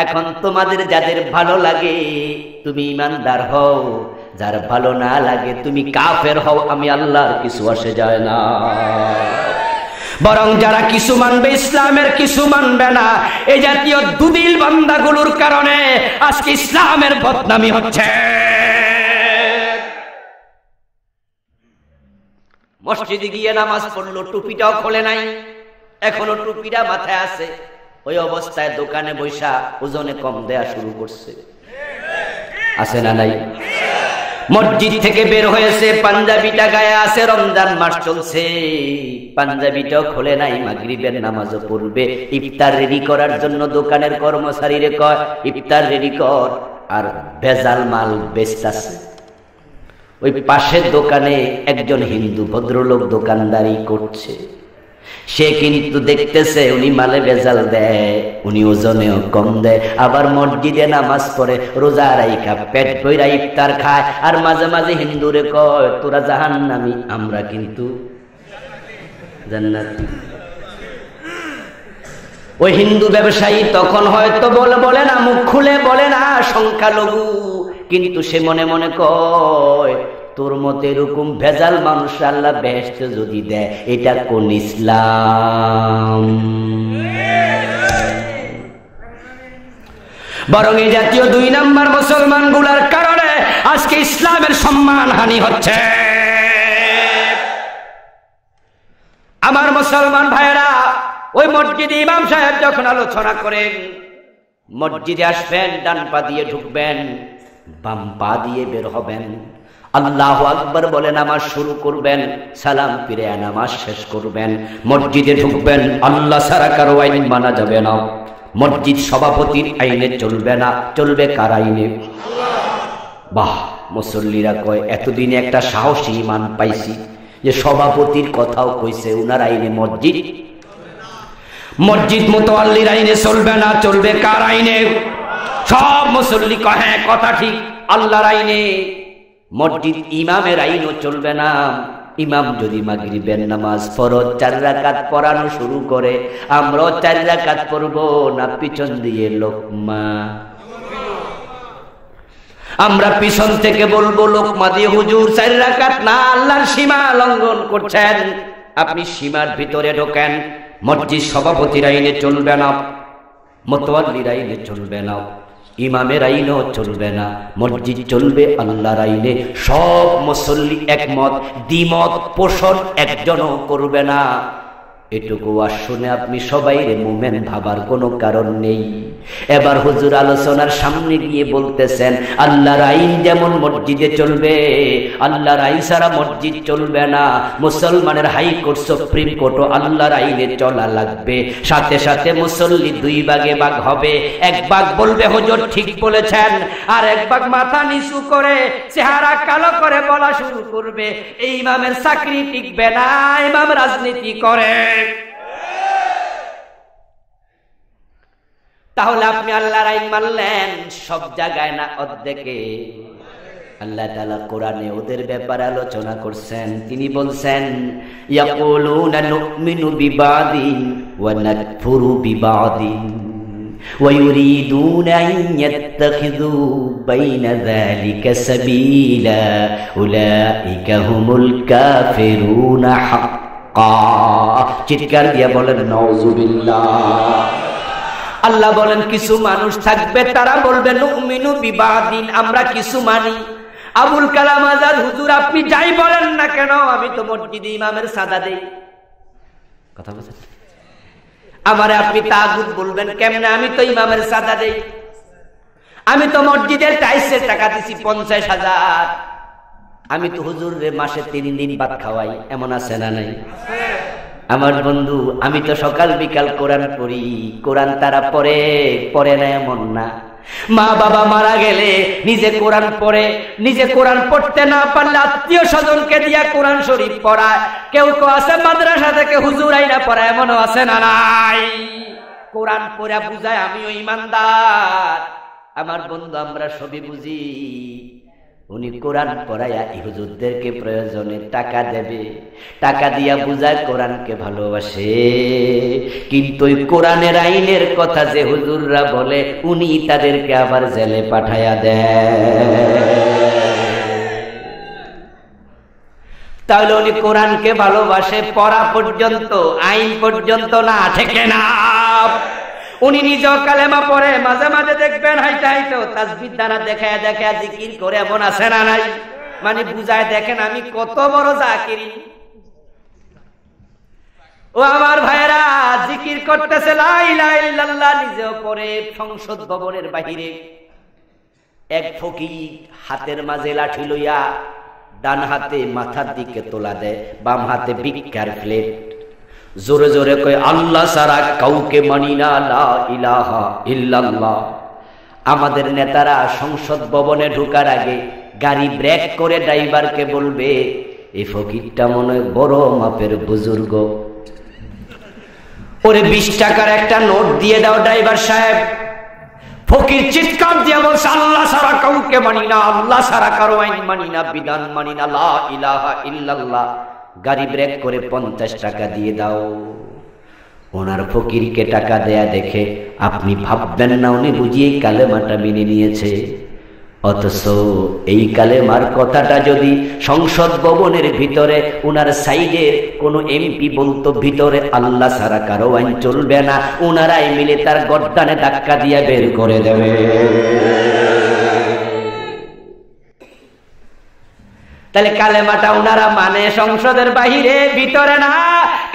এখন তোমাদের যাদের ভালো লাগে তুমি ঈমানদার হও, যার ভালো না লাগে তুমি কাফের হও, আমি আল্লাহর কিছু আসে যায় না। বরং যারা কিছু মানবে ইসলামের, কিছু মানবে না, এই জাতীয় দুদিল বান্দাগুলোর কারণে আজকে ইসলামের বদনামি হচ্ছে। মসজিদে গিয়ে নামাজ পড়লো, টুপিটাও খোলে নাই, এখনো টুপিটা মাথায় আছে, ওই অবস্থায় দোকানে বৈশা ওজনে কম দেয়া শুরু করছে। আছে না নাই? মসজিদ থেকে বের হয়েছে, পাঞ্জাবিটা গায়ে আছে, রমজান মাস চলছে, পাঞ্জাবিটাও খোলে নাই, মাগরিবের নামাজও পড়বে। ইফতার রেডি করার জন্য দোকানের কর্মচারীরে কয় ইফতার রেডি কর, আর ভেজাল মাল বেচতাছে। ওই পাশের দোকানে একজন হিন্দু ভদ্রলোক দোকানদারি করছে, সে কিন্তু দেখতেছে উনি মালে ভেজাল দেয়, উনি ওজনেও কম দেয়, আবার মসজিদে নামাজ পড়ে, রোজা রাইখা পেট ভইরা ইফতার খায়, আর মাঝে মাঝে হিন্দুরে কয় তোরা জাহান্নামী, আমরা কিন্তু জান্নাতি। ওই হিন্দু ব্যবসায়ী তখন হয়তো বলে না, মুখ খুলে বলে না, সংখ্যালঘু, কিন্তু সে মনে মনে কয় তোর মতো এরকম ভেজাল মানুষ আল্লাহ বেহেশতে যদি দেয়, এটা কোন ইসলাম? বরং এই জাতীয় 2 নাম্বার মুসলমান গুলার কারণে আজকে ইসলামের সম্মান হানি হচ্ছে। আমার মুসলমান ভাইরা, ওই মসজিদে ইমাম সাহেব যখন আলোচনা করেন, মসজিদে আসবেন, ডান পা দিয়ে ঢুকবেন, বাম পা দিয়ে বের হবেন, আল্লাহু আকবার বলে নামাজ শুরু করবেন, সালাম ফিরে নামাজ শেষ করবেন, মসজিদে ঢুকবেন, আল্লাহ ছাড়া কারো আইন মানা যাবে না। মসজিদ সভাপতির আইনে চলবে না, চলবে কার আইনে? বাহ, মুসল্লিরা কয় এতদিনে একটা সাহসী ইমান পাইছি যে সভাপতির কথাও কইছে উনার আইনে মসজিদ মুতাওয়াল্লির আইনে চলবে না, চলবে কার আইনে? সব মুসল্লি কয় হ্যাঁ কথা ঠিক, আল্লাহর আইনে। মসজিদ ইমামের আইনও চলবে না। ইমাম যদি মাগরিবের নামাজ ফরজ 4 রাকাত পড়ানো শুরু করে, আমরাও 4 রাকাত পড়বো না, পিছন দিয়ে লোকমা। আমরা পিছন থেকে বলবো লোকমা দিয়ে, হুজুর 4 রাকাত না, আল্লাহর সীমা লঙ্ঘন করছেন, আপনি সীমার ভিতরে ঢোকেন। মসজিদ সভাপতির আইনে চলবে না, মুতাওয়াল্লির আইনে চলবে না, ইমামের আইনেও চলবে না, মসজিদ চলবে আল্লাহর আইনে। সব মুসল্লি একমত, দ্বিমত পোষণ একজনও করবে না। এটুকু আর শুনে আপনি সবাই মুমিন ভাবার কোনো কারণ নেই। এবার হুজুর আলোচনার সামনে গিয়ে বলতেছেন, আল্লাহর আইন যেমন মসজিদে চলবে, আল্লাহর আইন ছাড়া মসজিদ চলবে না। মুসলমানের হাইকোর্ট, সুপ্রিম কোর্টও আল্লাহর আইনে চলা লাগবে। সাথে সাথে মুসল্লি 2 ভাগে ভাগ হবে। 1 ভাগ বলবে হুজুর ঠিক বলেছেন, আর 1 ভাগ মাথা নিচু করে চেহারা কালো করে বলা শুরু করবে, এই ইমামের চাকরি টিকবে না, ইমাম রাজনীতি করে। তাহলে আপনি আল্লাহর আইন মানলেন সব জায়গায় না, অর্ধেকে। আল্লাহ তাআলা কোরআনে ওদের ব্যাপারে আলোচনা করছেন। তিনি বলছেন, ইয়াকুলুনা নুমিনু বিবাদিন ওয়া নাকফুরু বিবাদিন ওয়া ইউরিদুনা আন ইয়াত্তাখিযু বাইনা যালিকা সাবিলা উলাইকা হুমুল কাফিরুনা হাক্কা। চিৎকার দিয়ে বলেন নাউযুবিল্লাহ। আল্লাহ বলেন কিছু মানুষ থাকবে, তারা বলবে নুমিনু বিবাদিন, আমরা কিছু মানি। আবুল কালাম আজাদ হুজুর আপনি যাই বলেন না কেন, আমি তো মসজিদে ইমামের সাদা দেই। কথা বলছেন? আমারে আপনি তাগুত বলবেন কেমনে? আমি তো ইমামের সাদা দেই। আমি তো মসজিদের টাইসের টাকা দিছি 50,000। আমি তো হুজুরের মাসে 3 দিন ভাত খাওয়াই, এমন আছে না নাই? আমার বন্ধু, আমি তো সকাল বিকাল কোরআন পড়ি। কোরআন তারা পড়ে না এমন না। মা বাবা মারা গেলে নিজে কোরআন পড়ে, নিজে কোরআন পড়তে না পারলে আত্মীয় স্বজনকে দিয়া কোরআন শরীফ পড়ায়। কেউ কেউ আছে মাদ্রাসা থেকে হুজুর আইনা পড়ায়, এমনও আছে না নাই? কোরআন পড়া বুঝায় আমিও ইমানদার। আমার বন্ধু, আমরা সবই বুঝি। উনি কোরআন পড়াইয়া হুজুরদেরকে প্রয়োজনে টাকা দেবে, টাকা দিয়া বুঝায় কোরআনকে ভালোবাসে। কিন্তু ওই কোরআনের আইনের কথা যে হুজুররা বলে, উনি তাদেরকে আবার জেলে পাঠাইয়া দেয়। তাহলে উনি কোরআনকে ভালোবাসে পড়া পর্যন্ত, আইন পর্যন্ত না, ঠিক না? উনি নিজেও কালেমা পড়ে, মাঝে মাঝে দেখবেন হাইটা হাইটো তাসবিহ দ্বারা দেখায় দেখায় জিকির করে, এমন আছে না নাই? মানে বুঝায় দেখেন আমি কত বড় জাকিরি। ও আমার ভাইরা, জিকির করতেছে লা ইলাহা ইল্লাল্লাহ, নিজেও পড়ে। সংসদ ভবনের বাহিরে এক ফকির হাতের মাঝে লাঠি লইয়া, ডান হাতে মাথার দিকে তোলা দেয়, বাম হাতে ভিক্ষার প্লেট, জোরে জোরে কয় আল্লাহ ছাড়া কাউকে মানি না, লা ইলাহা ইল্লাল্লাহ। আমাদের নেতারা সংসদ ভবনে ঢোকার আগে গাড়ি ব্রেক করে ড্রাইভারকে বলবে, এই ফকিরটা মনে হয় বড় মাপের বুজুর্গ, ওরে 20 টাকার একটা নোট দিয়ে দাও ড্রাইভার সাহেব। ফকির চিৎকার দিয়ে বলছে, আল্লাহ ছাড়া কাউকে মানি না, আল্লাহ ছাড়া কারো আইন মানি না, বিধান মানি না, লা ইলাহা ইল্লাল্লাহ। গাড়ি ব্রেক করে 50 টাকা দিয়ে দাও। ওনার ফকিরকে টাকা দেয়া দেখে আপনি ভাববেন না উনি বুঝিয়ে কালেমাটা মেনে নিয়েছে, অথচ এই কালেমার কথাটা যদি সংসদ ভবনের ভিতরে উনার সাইডের কোনো এমপি বলতো ভিতরে আল্লাহ ছাড়া কারো আইন চলবে না, উনারাই মিলে তার গর্দানে ধাক্কা দিয়ে বের করে দেবে। তাহলে কালেমাটা উনারা মানে সংসদের বাহিরে, ভিতরে না,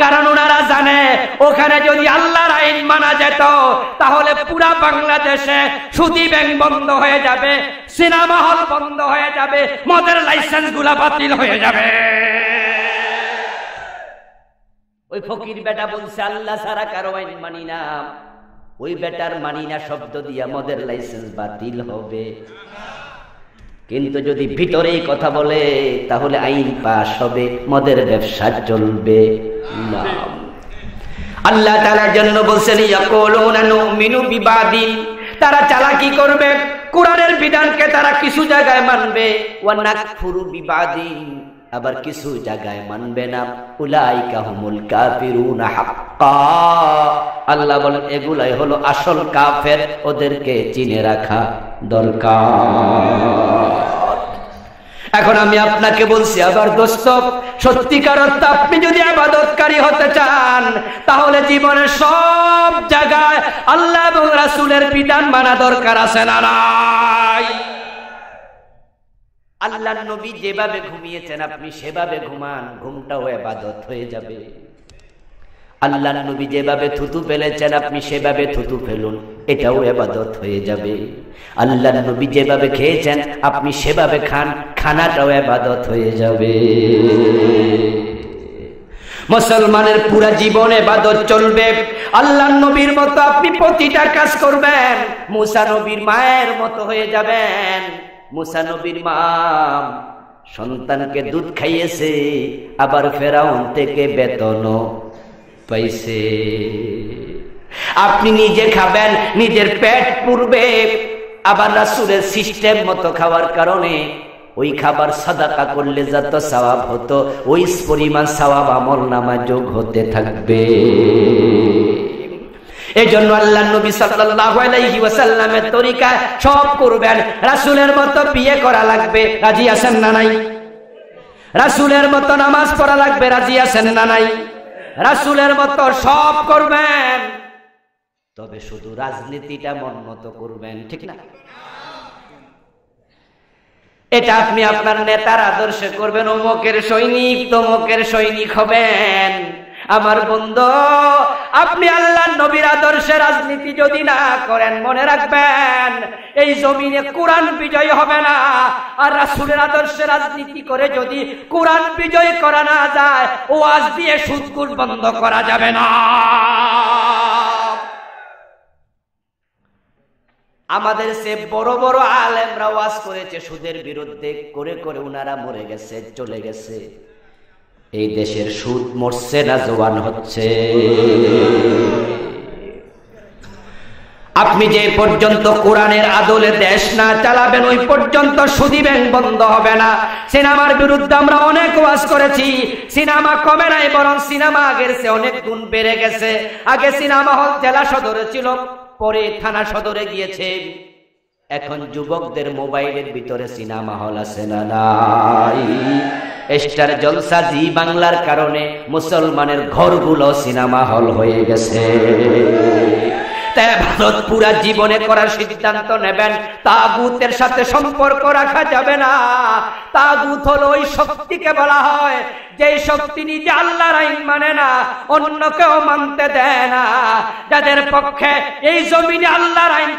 কারণ উনারা জানে ওখানে যদি আল্লাহর আইন মানা যেত তাহলে পুরা বাংলাদেশে সুদী ব্যাংক বন্ধ হয়ে যাবে, সিনেমা হল বন্ধ হয়ে যাবে, মদের লাইসেন্স গুলা বাতিল হয়ে যাবে। ওই ফকির বেটা বলছে আল্লাহ ছাড়া কারো আইন মানি না, ওই বেটার মানি না শব্দ দিয়া মদের লাইসেন্স বাতিল হবে। কিন্তু যদি ভিতরেই কথা বলে তাহলে আইন পাস হবে, মদের ব্যবসা চলবে না। আল্লাহ তাআলার জন্য বলছেন ইয়াকুলুনা নুমিনু বিবাদিন, তারা চালাকি করবে, কোরআনের বিধানকে তারা কিছু জায়গায় মানবে, ওয়া নাকফুরু বিবাদিন, আবার কিছু জায়গায় মানবে না। উলাইকা হুমুল কাফিরুনা হাক্কা, আল্লাহ বলেন এগুলাই হলো আসল কাফের, ওদেরকে চিনে রাখা দরকার। এখন আমি আপনাকে বলছি আবার দোস্ত, সত্যিকার অর্থে আপনি যদি ইবাদতকারী হতে চান তাহলে জীবনের সব জায়গায় আল্লাহ এবং রাসূলের বিধান মানা দরকার আছে না নাই? আল্লাহর নবী যেভাবে ঘুমিয়েছেন আপনি সেভাবে ঘুমান, ঘুমটাও ইবাদত হয়ে যাবে। আল্লাহর নবী যেভাবে থুতু ফেলেছেন আপনি সেভাবে থুতু ফেলুন, এটাও ইবাদত হয়ে যাবে। আল্লাহর নবী যেভাবে খেয়েছেন আপনি সেভাবে খান, খানাটাও ইবাদত হয়ে যাবে। মুসলমানের পুরা জীবনে ইবাদত চলবে। আল্লাহর নবীর মতো আপনি প্রতিটা কাজ করবেন, মুসা নবীর মায়ের মতো হয়ে যাবেন। মুসা নবীর মা সন্তানকে দুধ খাইয়েছে, আবার ফেরাউন থেকে বেতনও পাইছে। আপনি নিজে খাবেন, নিজের পেট পুরবে, আবার রাসূলের সিস্টেম মতো খাওয়ার কারণে ওই খাবার সাদাকা করলে যত সওয়াব হতো ওই পরিমাণ সওয়াব আমলনামায় যোগ হতে থাকবে। এজন্য আল্লাহর নবী সাল্লাল্লাহু আলাইহি ওয়াসাল্লামের তরিকা সব করবেন। রাসূলের মতো বিয়ে করা লাগবে, রাজি আছেন না নাই? রাসূলের মতো নামাজ পড়া লাগবে, রাজি আছেন না নাই? রাসূলের মতো সব করবেন, তবে শুধু রাজনীতিটা মন মতো করবেন, ঠিক না? এটা আপনি আপনার নেতার আদর্শে করবেন, অমুকের সৈনিক তমুকের সৈনিক হবেন। আমার বন্ধু, আপনি আল্লাহর নবীর আদর্শে রাজনীতি যদি না করেন, মনে রাখবেন এই জমিনে কোরআন বিজয় হবে না। আর রাসূলের আদর্শে রাজনীতি করে যদি কোরআন বিজয় করা না যায়, ওয়াজ দিয়ে সুদখোর বন্ধ করা যাবে না। আমাদের সে বড় বড় আলেমরা ওয়াজ করেছে সুদের বিরুদ্ধে, করে করে উনারা মরে গেছে, চলে গেছে। এই দেশের সুদ মরছে না জওয়ান হচ্ছে? আপনি যে পর্যন্ত কোরআনের আদলে দেশ না চালাবেন ওই পর্যন্ত সুদী ব্যাংক বন্ধ হবে না। সিনেমার বিরুদ্ধে আমরা অনেক ওয়াজ করেছি, সিনেমা কমে নাই, বরং সিনেমা আগের চেয়ে অনেক গুণ বেড়ে গেছে। আগে সিনেমা হল জেলা সদরে ছিল, পরে থানা সদরে গিয়েছে। এখন যুবকদের মোবাইলের ভিতরে সিনেমা হল আছে না নাই? স্টার জলসা জি বাংলার কারণে মুসলমানের ঘরগুলো সিনেমা হল হয়ে গেছে। তাই ভারত পুরা জীবনে করার সিদ্ধান্ত নেবেন, তাগুতের সাথে সম্পর্ক রাখা যাবে না। তাগুত হলো ওই শক্তিকে বলা হয় যেই শক্তি নিজে আল্লাহর আইন মানে না, অন্য কেউ মানতে দেয় না। যাদের পক্ষে এই জমিনে আল্লাহর আইন